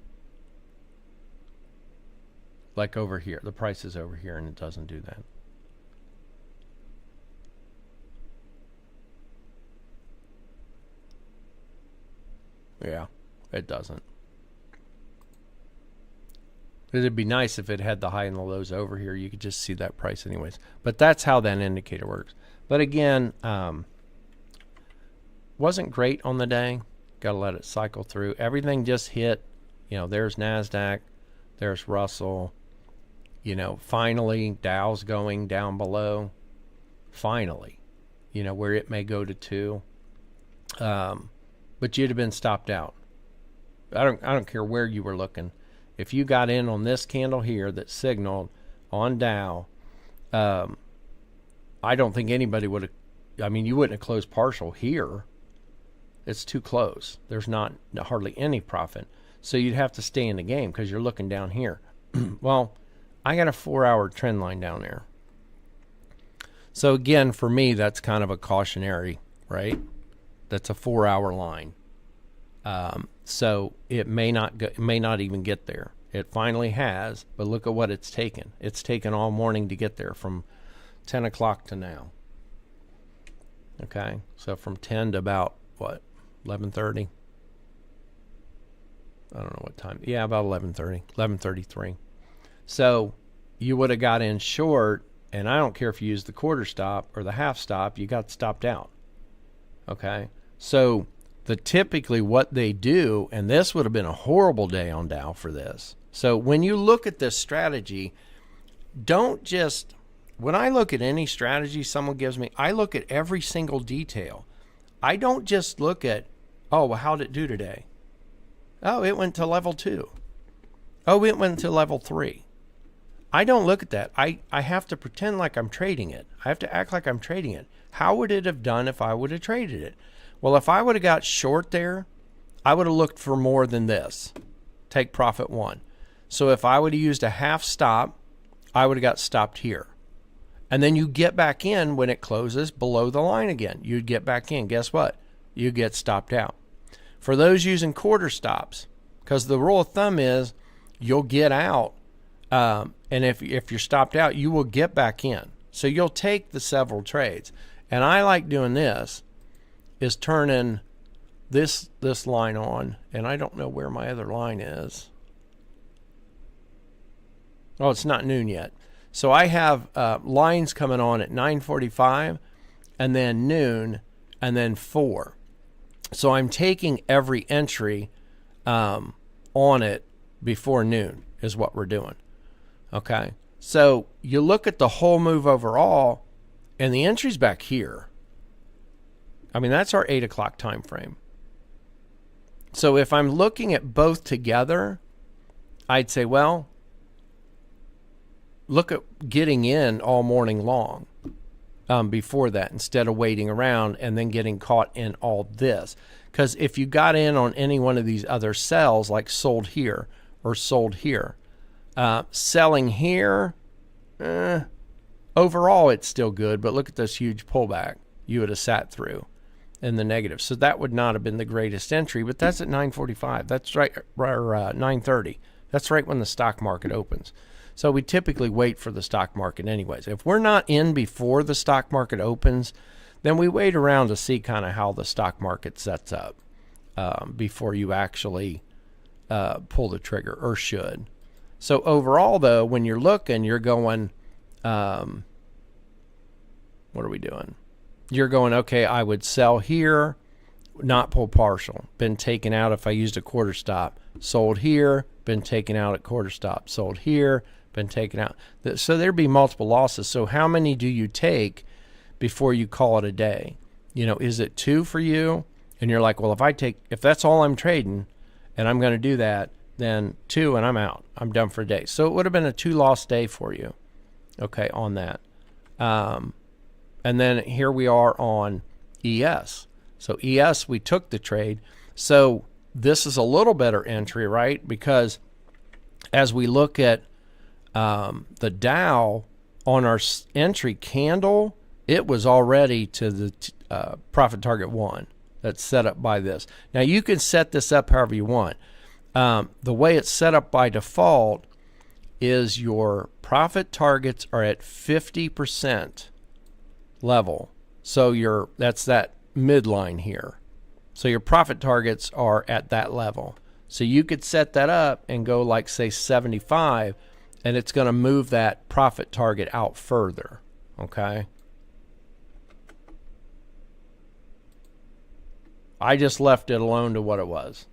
Like over here. The price is over here and it doesn't do that. Yeah, it doesn't. It'd be nice if it had the high and the lows over here. You could just see that price anyways. But that's how that indicator works. But again, wasn't great on the day. Got to let it cycle through. Everything just hit. There's Nasdaq. There's Russell. Finally, Dow's going down below. Finally. Where it may go to 2. But you'd have been stopped out. I don't care where you were looking. If you got in on this candle here that signaled on Dow, I don't think anybody would have. You wouldn't have closed partial here. It's too close. There's not hardly any profit. So you'd have to stay in the game because you're looking down here. Well, I got a 4-hour trend line down there. So again, for me, that's kind of a cautionary, right? That's a 4-hour line. So it may not even get there. It finally has, but look at what it's taken. It's taken all morning to get there from 10 o'clock to now. Okay, so from 10 to about, 11:30? I don't know what time. Yeah, about 11:30, 11:33. So you would have got in short, and I don't care if you use the quarter stop or the half stop, you got stopped out. Okay, so typically what they do, and this would have been a horrible day on Dow for this. So when you look at this strategy, don't just, when I look at any strategy someone gives me, I look at every single detail. I don't just look at, oh, well, how did it do today? Oh, it went to level 2. Oh, it went to level 3. I don't look at that. I have to pretend like I'm trading it. I have to act like I'm trading it. How would it have done if I would have traded it? Well, if I would have got short there, I would have looked for more than this. Take profit 1. So if I would have used a half stop, I would have got stopped here. And then you get back in when it closes below the line again. You'd get back in. Guess what? You get stopped out. For those using quarter stops, because the rule of thumb is you'll get out, and if you're stopped out, you will get back in. So you'll take the several trades. And I like doing this, is turning this line on, and I don't know where my other line is. Oh, it's not noon yet. So I have lines coming on at 9:45, and then noon, and then 4. So I'm taking every entry on it before noon is what we're doing. Okay. So you look at the whole move overall, and the entry's back here. I mean, that's our 8 o'clock time frame. So if I'm looking at both together, I'd say, well, look at getting in all morning long before that, instead of waiting around and then getting caught in all this. Because if you got in on any one of these other sells, like sold here or sold here, selling here, overall it's still good, but look at this huge pullback you would have sat through in the negative. So that would not have been the greatest entry, but that's at 9:45. That's right, or 9:30. That's right when the stock market opens. So we typically wait for the stock market anyways. If we're not in before the stock market opens, then we wait around to see kind of how the stock market sets up before you actually pull the trigger, or should. So overall, though, when you're looking, you're going, what are we doing? You're going, okay, I would sell here, not pull partial. Been taken out if I used a quarter stop. Sold here, been taken out at quarter stop. Sold here, been taken out. So there'd be multiple losses. So how many do you take before you call it a day? You know, is it 2 for you? And you're like, well, if that's all I'm trading and I'm going to do that, then 2 and I'm out. I'm done for a day. So it would have been a 2-loss day for you, okay, on that. And then here we are on ES. So ES, we took the trade. So this is a little better entry, right? Because as we look at the Dow on our entry candle, it was already to the profit target 1 that's set up by this. Now you can set this up however you want. The way it's set up by default is your profit targets are at 50% level. So that's that midline here. So your profit targets are at that level. So you could set that up and go like, say, 75, and it's going to move that profit target out further. Okay. I just left it alone to what it was.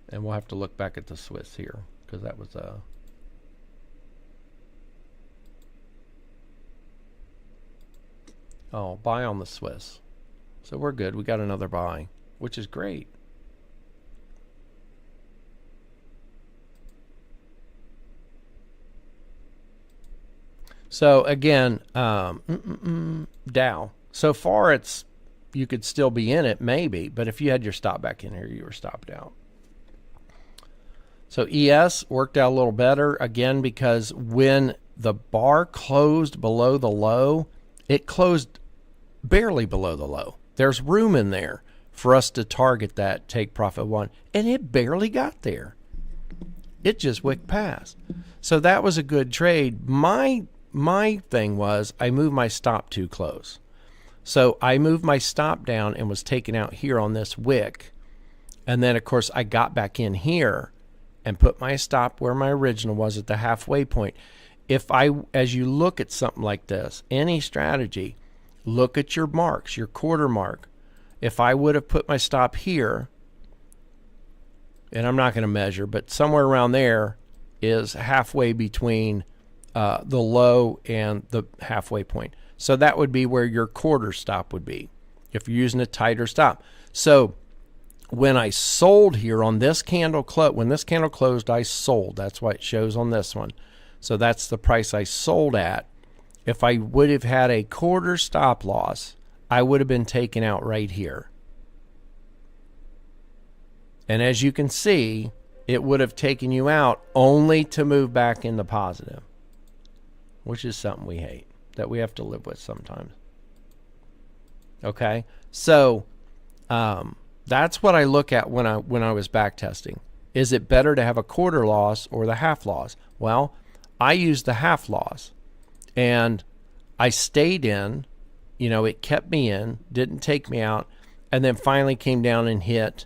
And we'll have to look back at the Swiss here, because that was a... Oh, buy on the Swiss. So we're good. We got another buy, which is great. So again, Dow. So far, you could still be in it, maybe, but if you had your stop back in here, you were stopped out. So ES worked out a little better, again, because when the bar closed below the low, it closed barely below the low. There's room in there for us to target that take profit 1, and it barely got there. It just wicked past. So that was a good trade. My thing was I moved my stop too close. So I moved my stop down and was taken out here on this wick. And then, of course, I got back in here and put my stop where my original was at the halfway point. As you look at something like this, any strategy, look at your marks, your quarter mark. If I would have put my stop here, and I'm not going to measure, but somewhere around there is halfway between the low and the halfway point. So that would be where your quarter stop would be if you're using a tighter stop. So when I sold here on this candle, when this candle closed, I sold. That's why it shows on this one. So that's the price I sold at. If I would have had a quarter stop loss, I would have been taken out right here. And as you can see, it would have taken you out only to move back in the positive, which is something we hate, that we have to live with sometimes. Okay? So That's what I look at when I was back testing. Is it better to have a quarter loss or the half loss? Well, I used the half loss, and I stayed in. It kept me in, didn't take me out, and then finally came down and hit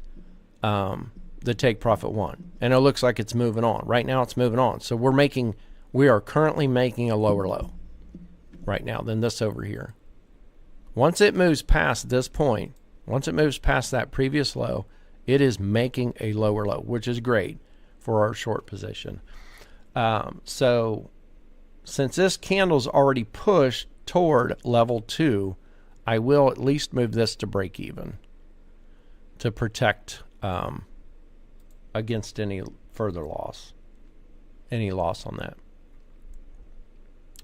the take profit one. And it looks like it's moving on. Right now it's moving on. So we are currently making a lower low right now than this over here. Once it moves past this point, once it moves past that previous low, it is making a lower low, which is great for our short position. So since this candle's already pushed toward level 2, I will at least move this to break even to protect against any further loss, any loss on that.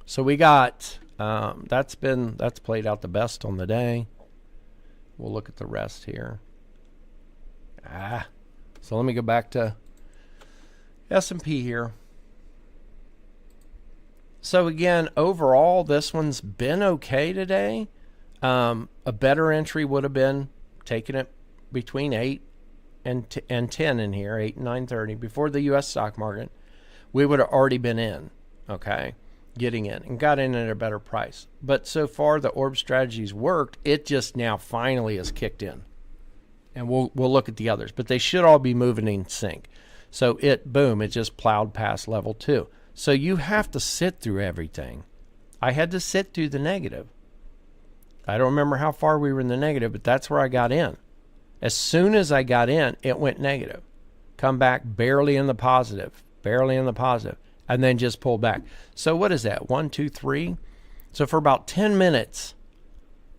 So we got that's played out the best on the day. We'll look at the rest here. So let me go back to S&P here. So again, overall, this one's been okay today. A better entry would have been taking it between 8 and 10 in here, 8 and 930, before the U.S. stock market. We would have already been in, okay, getting in, and got in at a better price. But so far, the orb strategies worked. It just now finally has kicked in. And we'll look at the others. But they should all be moving in sync. So it just plowed past level 2. So you have to sit through everything. I had to sit through the negative. I don't remember how far we were in the negative, but that's where I got in. As soon as I got in, it went negative. Come back barely in the positive, and then just pull back. So what is that? 1, 2, 3. So for about 10 minutes,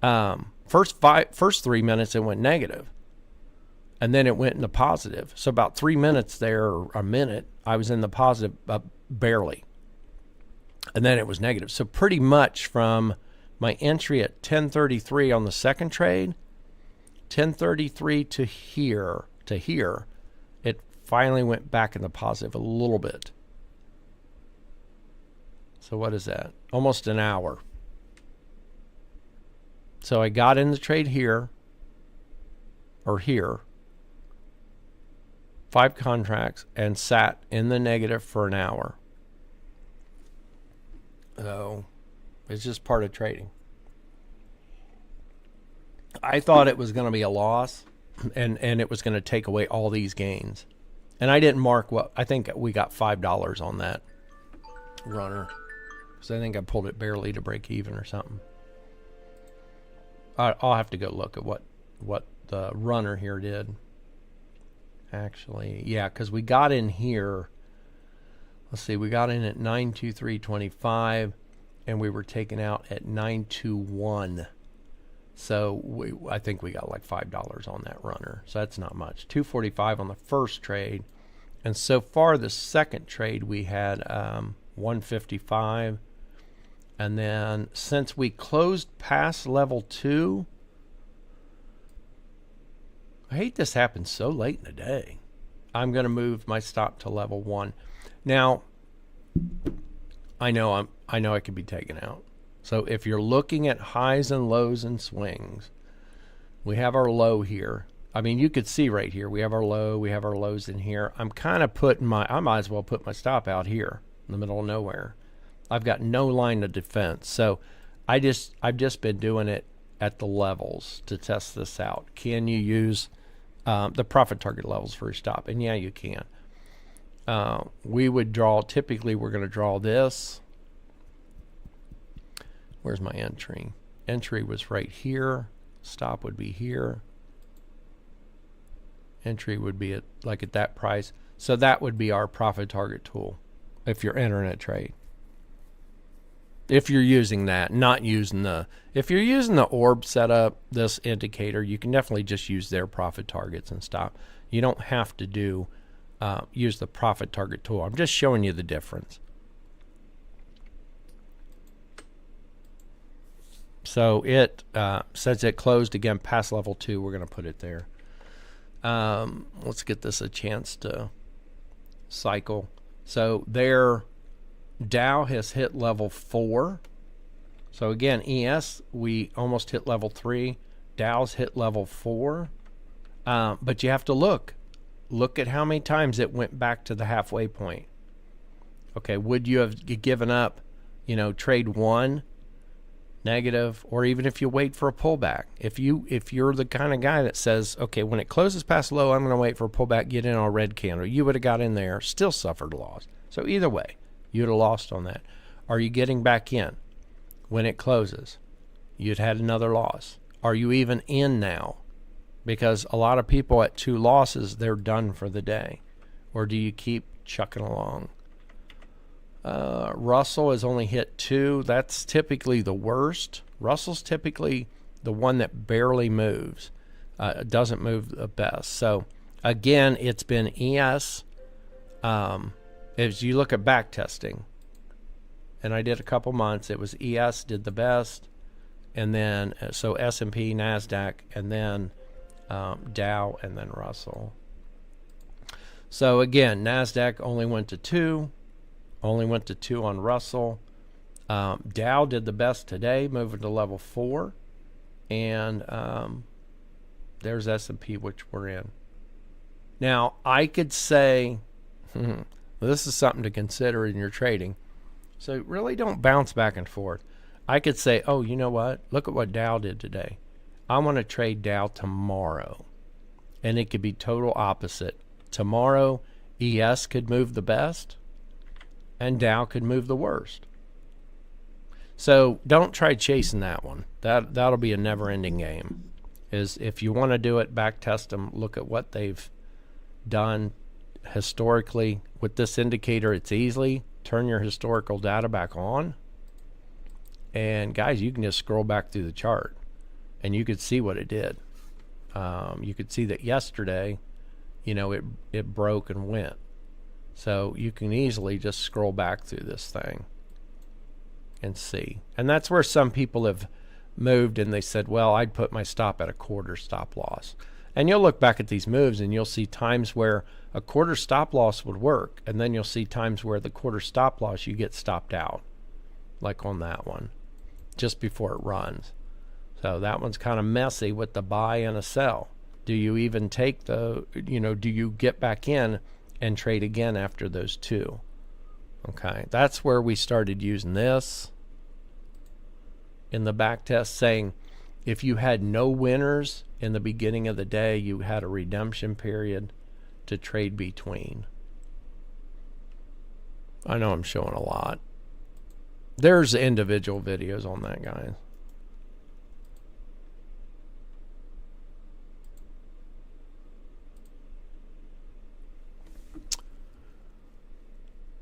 first 3 minutes it went negative, and then it went in the positive. So about 3 minutes there, or a minute, I was in the positive barely, and then it was negative. So pretty much from my entry at 1033 on the second trade, 1033 to here, it finally went back in the positive a little bit. So what is that? Almost an hour. So I got in the trade here, or here, 5 contracts, and sat in the negative for an hour. So it's just part of trading. I thought it was going to be a loss, and it was going to take away all these gains. And I didn't mark what, I think we got $5 on that runner. So I think I pulled it barely to break even or something. I'll have to go look at what the runner here did. Actually, yeah, because we got in here. Let's see, we got in at 923.25, and we were taken out at 921. So I think we got like $5 on that runner. So that's not much. 245 on the first trade, and so far the second trade we had 155, and then since we closed past level 2. I hate this happens so late in the day. I'm going to move my stop to level 1. Now, I know I could be taken out. So if you're looking at highs and lows and swings, we have our low here. I mean, you could see right here, we have our low, we have our lows in here. I'm kind of I might as well put my stop out here in the middle of nowhere. I've got no line of defense. So I've just been doing it at the levels to test this out. Can you use the profit target levels for your stop? And yeah, you can. We would draw, typically we're going to draw this. Where's my entry? Entry was right here. Stop would be here. Entry would be at that price. So that would be our profit target tool if you're entering a trade. If you're using that, not using if you're using the orb setup, this indicator, you can definitely just use their profit targets and stop. You don't have to use the profit target tool. I'm just showing you the difference. So it says it closed again past level 2. We're going to put it there. Let's get this a chance to cycle. So their Dow has hit level 4. So again, ES, we almost hit level 3. Dow's hit level 4. But you have to look at how many times it went back to the halfway point. Okay, would you have given up, trade one negative, or even if you wait for a pullback? If you're the kind of guy that says, okay, when it closes past low, I'm going to wait for a pullback, get in on a red candle, you would have got in there, still suffered a loss. So either way, you'd have lost on that. Are you getting back in when it closes? You'd had another loss. Are you even in now? Because a lot of people at 2 losses, they're done for the day. Or do you keep chucking along? Russell has only hit 2. That's typically the worst. Russell's typically the one that barely moves. Doesn't move the best. So again, it's been ES. As you look at back testing, and I did a couple months, it was ES did the best, and then so S&P, Nasdaq, and then Dow, and then Russell. So again, Nasdaq only went to 2, only went to 2 on Russell. Dow did the best today, moving to level 4, and there's S&P, which we're in. Now I could say, this is something to consider in your trading. So really don't bounce back and forth. I could say, oh, you know what? Look at what Dow did today. I want to trade Dow tomorrow. And it could be total opposite. Tomorrow, ES could move the best, and Dow could move the worst. So don't try chasing that one. That'll be a never-ending game. Is if you want to do it, back test them, look at what they've done historically. With this indicator, it's easily turn your historical data back on, and guys, you can just scroll back through the chart and you could see what it did. You could see that yesterday, it broke and went. So you can easily just scroll back through this thing and see. And that's where some people have moved and they said, well, I'd put my stop at a quarter stop loss. And you'll look back at these moves and you'll see times where a quarter stop loss would work, and then you'll see times where the quarter stop loss you get stopped out, like on that one, just before it runs. So that one's kind of messy with the buy and a sell. Do you even take do you get back in and trade again after those 2? Okay, that's where we started using this in the back test, saying if you had no winners in the beginning of the day, you had a redemption period to trade between. I know I'm showing a lot. There's individual videos on that, guys.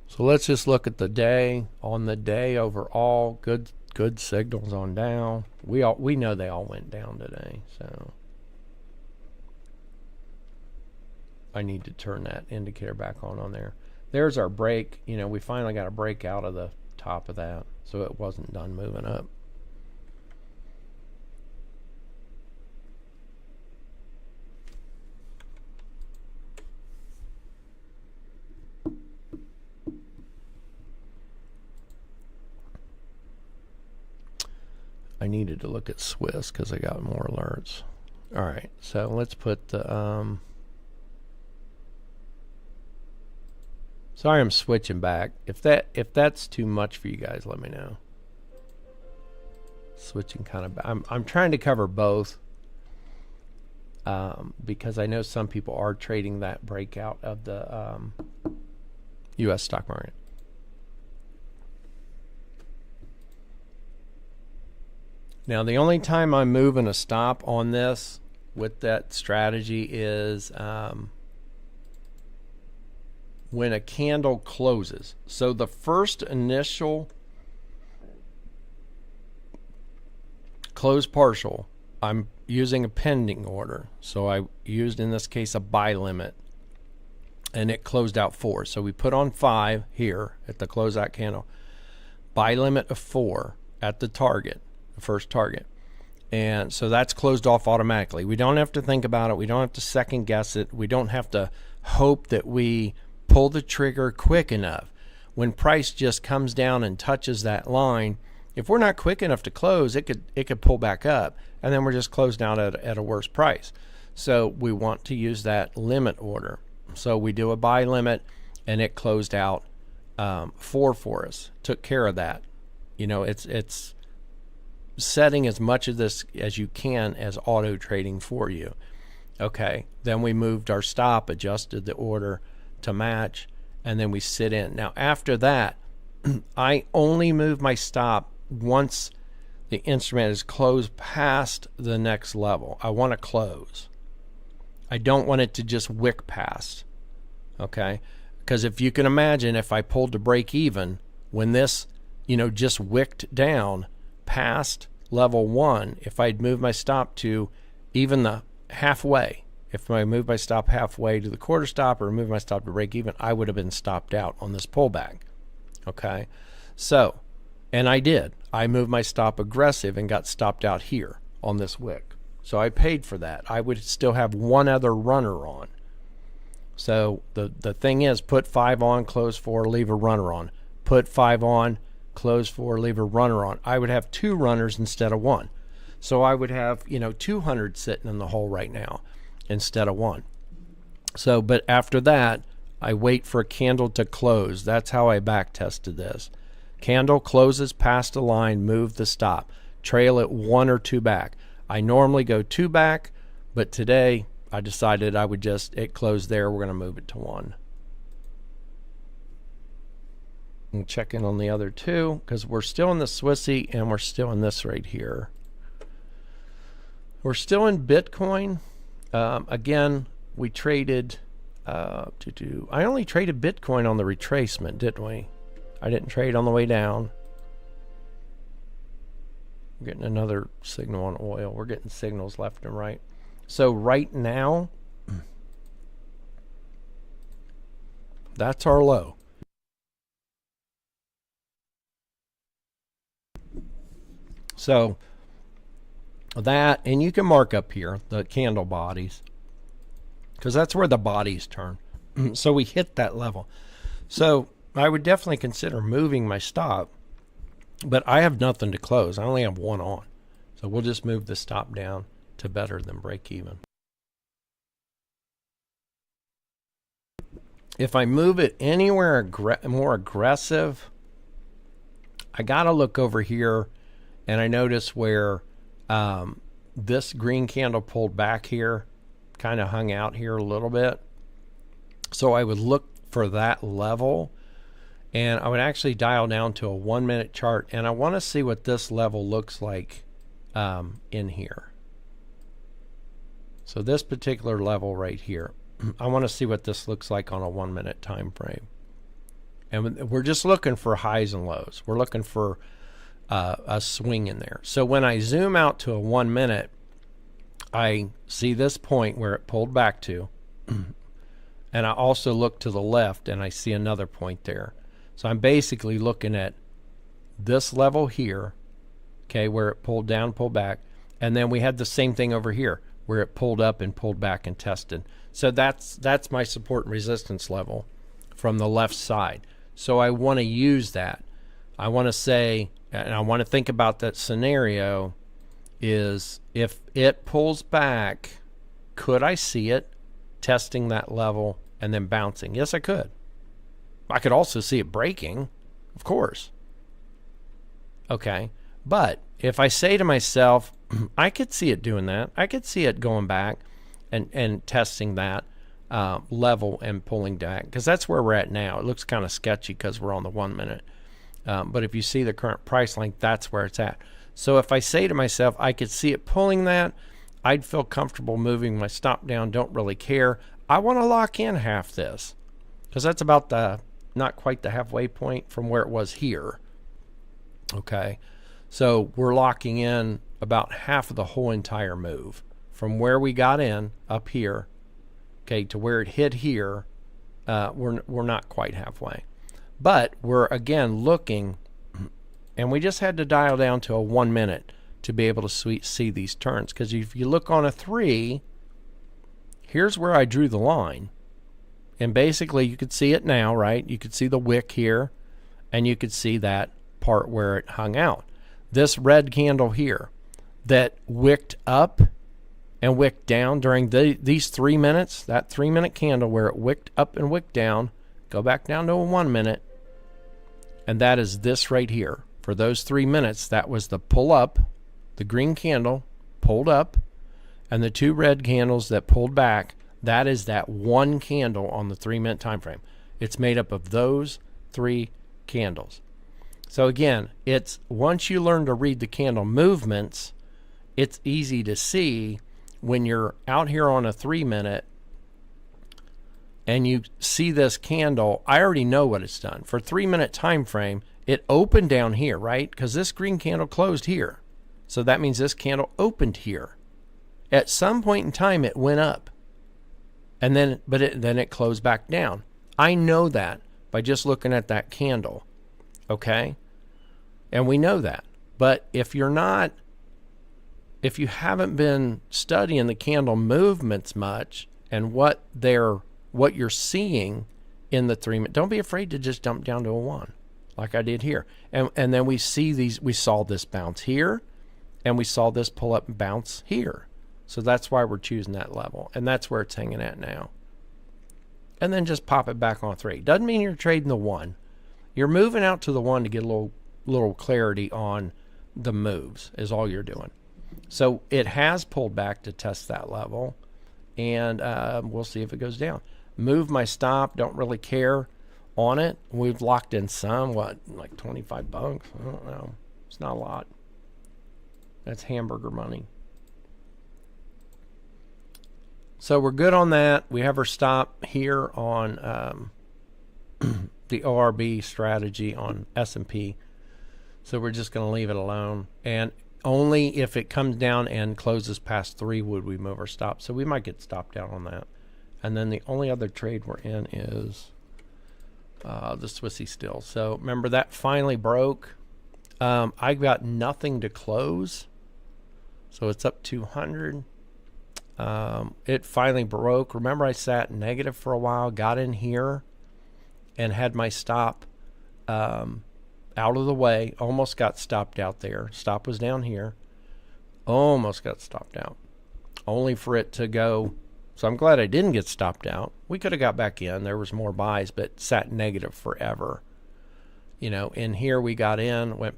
So let's just look at the day. On the day overall, good signals on Dow. We know they all went down today, so I need to turn that indicator back on there. There's our break. We finally got a break out of the top of that, so it wasn't done moving up. I needed to look at Swiss because I got more alerts. All right, so let's put the sorry, I'm switching back. If that's too much for you guys, let me know. Switching kind of, I'm trying to cover both because I know some people are trading that breakout of the U.S. stock market. Now, the only time I'm moving a stop on this with that strategy is when a candle closes. So the first initial close partial, I'm using a pending order. So I used, in this case, a buy limit, and it closed out 4. So we put on 5 here at the closeout candle. Buy limit of 4 at the target, the first target. And so that's closed off automatically. We don't have to think about it. We don't have to second guess it. We don't have to hope that we pull the trigger quick enough. When price just comes down and touches that line, if we're not quick enough to close, it could pull back up, and then we're just closed out at a worse price. So we want to use that limit order. So we do a buy limit, and it closed out 4 for us. Took care of that. You know, it's setting as much of this as you can as auto trading for you. Okay, then we moved our stop, adjusted the order to match, and then we sit in. Now after that, I only move my stop once the instrument is closed past the next level. I want to close. I don't want it to just wick past. Okay, because if you can imagine, if I pulled to break even, when this, you know, just wicked down past level 1, if I'd move my stop to even the halfway, if I move my stop halfway to the quarter stop or move my stop to break even, I would have been stopped out on this pullback. Okay, so, and I did. I moved my stop aggressive and got stopped out here on this wick. So I paid for that. I would still have one other runner on. So the thing is, put 5 on, close 4, leave a runner on. Put 5 on, close 4, leave a runner on. I would have 2 runners instead of 1. So I would have, you know, 200 sitting in the hole right now instead of 1. So, but after that, I wait for a candle to close. That's how I back tested this. Candle closes past the line, move the stop. Trail it 1 or 2 back. I normally go 2 back, but today I decided I would just, it closed there, we're going to move it to 1. And check in on the other 2, because we're still in the Swissy and we're still in this right here. We're still in Bitcoin. Again, we traded, I only traded Bitcoin on the retracement, didn't we? I didn't trade on the way down. We're getting another signal on oil. We're getting signals left and right. So right now, that's our low. So that, and you can mark up here the candle bodies, because that's where the bodies turn. So we hit that level. So I would definitely consider moving my stop, but I have nothing to close. I only have 1 on. So we'll just move the stop down to better than break even. If I move it anywhere more aggressive, I got to look over here, and I notice where this green candle pulled back here, kind of hung out here a little bit. So I would look for that level, and I would actually dial down to a 1-minute chart, and I want to see what this level looks like in here. So this particular level right here, I want to see what this looks like on a 1-minute time frame. And we're just looking for highs and lows. We're looking for a swing in there. So when I zoom out to a 1 minute, I see this point where it pulled back to, and I also look to the left and I see another point there. So I'm basically looking at this level here, okay, where it pulled down, pulled back, and then we had the same thing over here where it pulled up and pulled back and tested. So that's my support and resistance level from the left side. So I want to use that. I want to say, and I want to think about that scenario, is if it pulls back, could I see it testing that level and then bouncing? Yes, I could. I could also see it breaking, of course. Okay, but if I say to myself, I could see it doing that. I could see it going back and testing that level and pulling back, because that's where we're at now. It looks kind of sketchy because we're on the 1 minute. But if you see the current price length, that's where it's at. So if I say to myself, I could see it pulling that, I'd feel comfortable moving my stop down, don't really care. I want to lock in half this, because that's about the, not quite the halfway point from where it was here. Okay, so we're locking in about half of the whole entire move from where we got in up here, okay, to where it hit here. We're not quite halfway, but we're again looking, and we just had to dial down to a 1 minute to be able to see these turns, because if you look on a 3, here's where I drew the line, and basically you could see it now, right? You could see the wick here, and you could see that part where it hung out. This red candle here that wicked up and wick down during these 3 minutes, that 3-minute candle where it wicked up and wicked down, go back down to a 1 minute, and that is this right here. For those 3 minutes, that was the pull up, the green candle pulled up, and the 2 red candles that pulled back. That is that one candle on the 3-minute time frame. It's made up of those 3 candles. So again, it's once you learn to read the candle movements, it's easy to see when you're out here on a 3-minute and you see this candle. I already know what it's done. For 3-minute time frame, it opened down here, right? Because this green candle closed here. So that means this candle opened here. At some point in time, it went up. And then, then it closed back down. I know that by just looking at that candle. Okay? And we know that. But if you haven't been studying the candle movements much and what you're seeing in the 3-minute, don't be afraid to just dump down to a 1 like I did here. And then we saw this bounce here, and we saw this pull up and bounce here. So that's why we're choosing that level, and that's where it's hanging at now. And then just pop it back on 3. Doesn't mean you're trading the 1. You're moving out to the 1 to get a little clarity on the moves is all you're doing. So it has pulled back to test that level, and we'll see if it goes down. Move my stop, don't really care on it. We've locked in some, like $25? I don't know. It's not a lot. That's hamburger money. So we're good on that. We have our stop here on the ORB strategy on S&P. So we're just going to leave it alone. And only if it comes down and closes past 3 would we move our stop. So we might get stopped down on that. And then the only other trade we're in is the Swissy still. So remember that finally broke. I got nothing to close. So it's up 200. It finally broke. Remember I sat negative for a while, got in here and had my stop out of the way. Almost got stopped out there. Stop was down here. Almost got stopped out. Only for it to go. So I'm glad I didn't get stopped out. We could have got back in. There was more buys, but sat negative forever. You know, in here we got in, went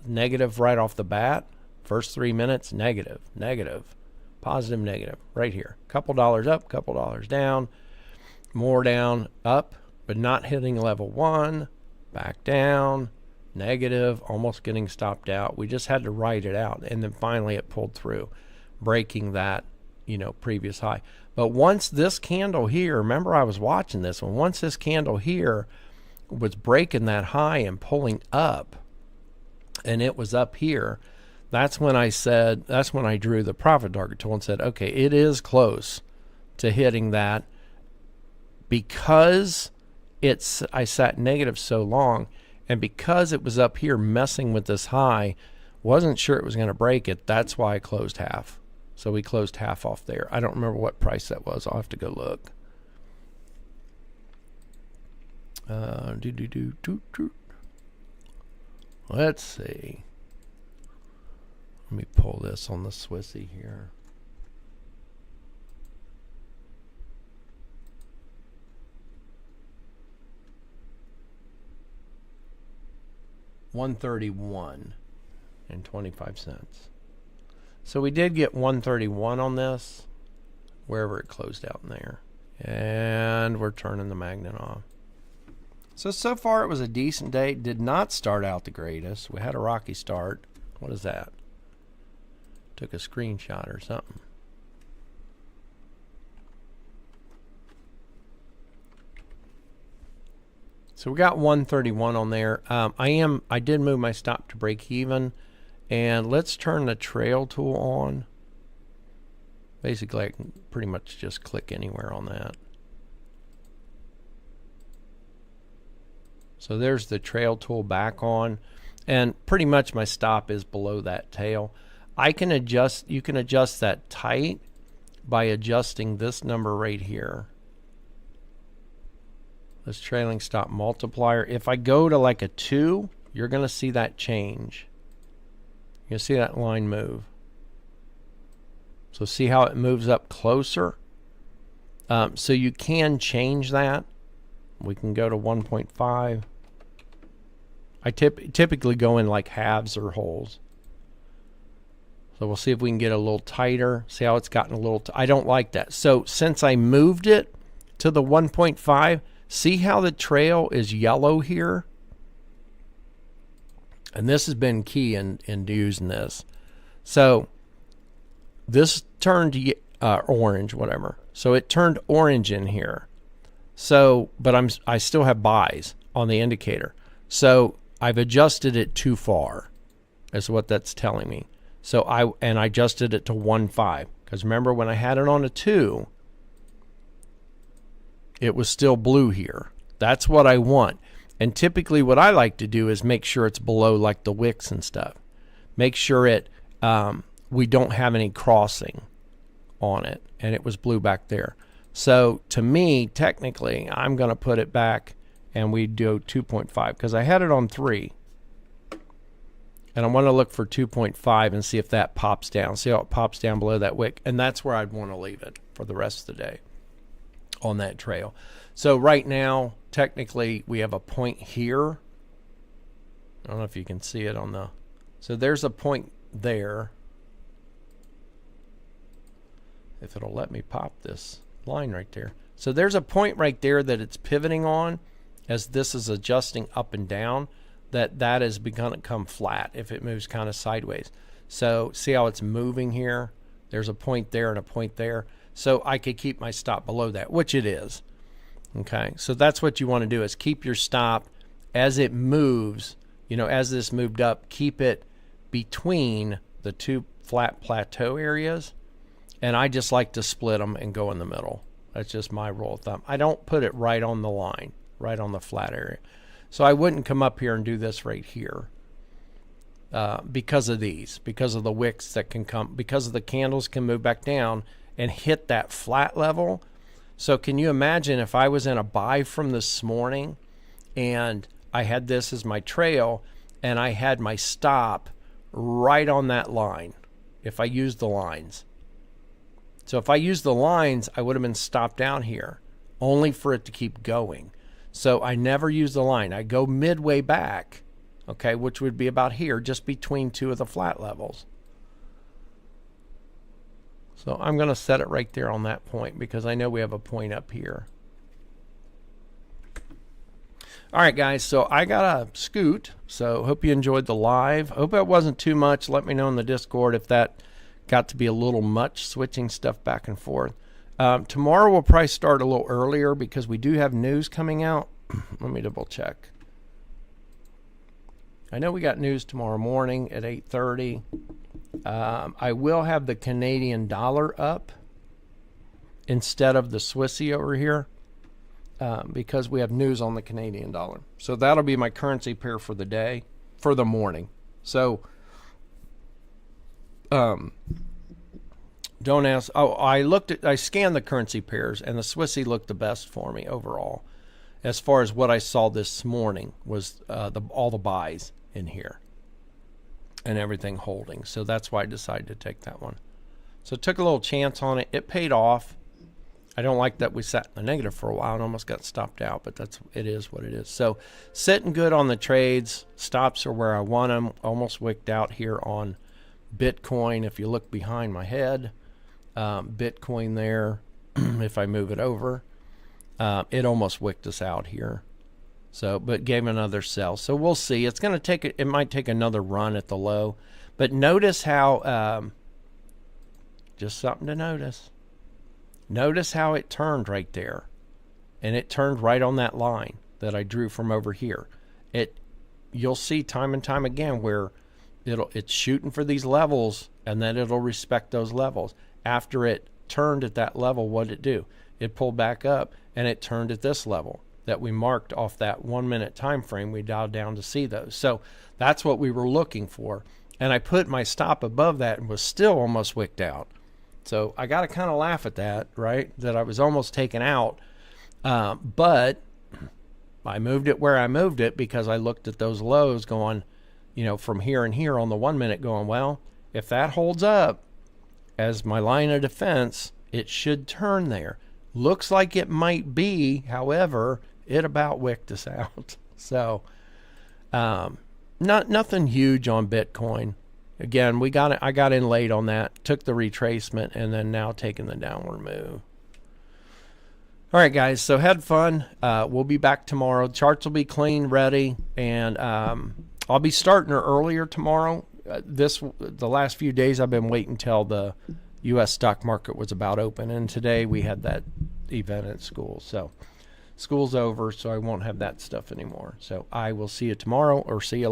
negative right off the bat. First 3 minutes, negative, positive, negative, right here. Couple dollars up, couple dollars down, more down, up, but not hitting level 1, back down, negative, almost getting stopped out. We just had to ride it out, and then finally it pulled through, breaking that, previous high. But once this candle here, remember I was watching this one, once this candle here was breaking that high and pulling up, and it was up here, that's when I drew the profit target tool and said, okay, it is close to hitting that because I sat negative so long, and because it was up here messing with this high, wasn't sure it was going to break it. That's why I closed half. So we closed half off there. I don't remember what price that was. I'll have to go look. Let's see. Let me pull this on the Swissy here. $131.25. So we did get 131 on this, wherever it closed out in there. And we're turning the magnet off. So far it was a decent day. Did not start out the greatest. We had a rocky start. What is that? Took a screenshot or something. So we got 131 on there. I did move my stop to break even, and let's turn the trail tool on. Basically, I can pretty much just click anywhere on that. So there's the trail tool back on, and pretty much my stop is below that tail. You can adjust that tight by adjusting this number right here. This trailing stop multiplier. If I go to like a 2, you're going to see that change. You'll see that line move. So see how it moves up closer? So you can change that. We can go to 1.5. I typically go in like halves or wholes. So we'll see if we can get a little tighter. See how it's gotten a little... I don't like that. So since I moved it to the 1.5, see how the trail is yellow here? And this has been key in using this. So this turned orange, whatever. So it turned orange in here. So, but I still have buys on the indicator. So I've adjusted it too far, is what that's telling me. So I adjusted it to 1.5, because remember when I had it on a 2, it was still blue here. That's what I want. And typically what I like to do is make sure it's below like the wicks and stuff. Make sure we don't have any crossing on it, and it was blue back there. So to me, technically, I'm going to put it back and we do 2.5 because I had it on 3. And I want to look for 2.5 and see if that pops down. See how it pops down below that wick? And that's where I'd want to leave it for the rest of the day on that trail. So right now, technically, we have a point here. I don't know if you can see it on the... So there's a point there. If it'll let me pop this line right there. So there's a point right there that it's pivoting on as this is adjusting up and down. That is going to come flat if it moves kind of sideways. So see how it's moving here? There's a point there and a point there. So I could keep my stop below that, which it is. Okay, so that's what you want to do, is keep your stop as it moves. You know, as this moved up, keep it between the two flat plateau areas. And I just like to split them and go in the middle. That's just my rule of thumb. I don't put it right on the line, right on the flat area. So I wouldn't come up here and do this right here because of these, because of the wicks that can come, because of the candles can move back down and hit that flat level. So can you imagine if I was in a buy from this morning and I had this as my trail and I had my stop right on that line, if I used the lines. So if I used the lines, I would have been stopped down here only for it to keep going. So I never use the line. I go midway back, okay, which would be about here, just between two of the flat levels. So I'm going to set it right there on that point because I know we have a point up here. All right, guys, so I got a scoot. So hope you enjoyed the live. Hope that wasn't too much. Let me know in the Discord if that got to be a little much, switching stuff back and forth. Tomorrow we'll probably start a little earlier because we do have news coming out. Let me double check. I know we got news tomorrow morning at 8:30. I will have the Canadian dollar up instead of the Swissy over here because we have news on the Canadian dollar. So that'll be my currency pair for the day, for the morning. So don't ask. Oh, I scanned the currency pairs, and the Swissy looked the best for me overall. As far as what I saw this morning was all the buys in here and everything holding. So that's why I decided to take that one. So took a little chance on it. It paid off. I don't like that we sat in the negative for a while and almost got stopped out, but it is what it is. So sitting good on the trades. Stops are where I want them. Almost wicked out here on Bitcoin. If you look behind my head, Bitcoin there, if I move it over, it almost wicked us out here. So, but gave another sell. So we'll see. It's going to take, it might take another run at the low. But notice how, just something to notice. Notice how it turned right there. And it turned right on that line that I drew from over here. You'll see time and time again where it's shooting for these levels and then it'll respect those levels. After it turned at that level, what did it do? It pulled back up and it turned at this level that we marked off that 1 minute time frame. We dialed down to see those. So that's what we were looking for. And I put my stop above that and was still almost wicked out. So I got to kind of laugh at that, right? That I was almost taken out. But I moved it where I moved it because I looked at those lows going, from here and here on the 1 minute going, well, if that holds up, as my line of defense, it should turn there. Looks like it might be, however, it about wicked us out. So, nothing huge on Bitcoin. Again, I got in late on that, took the retracement, and then now taking the downward move. All right, guys, so had fun. We'll be back tomorrow. Charts will be clean, ready, and I'll be starting earlier tomorrow. The last few days I've been waiting until the U.S. stock market was about open, and today we had that event at school. So school's over, so I won't have that stuff anymore. So I will see you tomorrow, or see you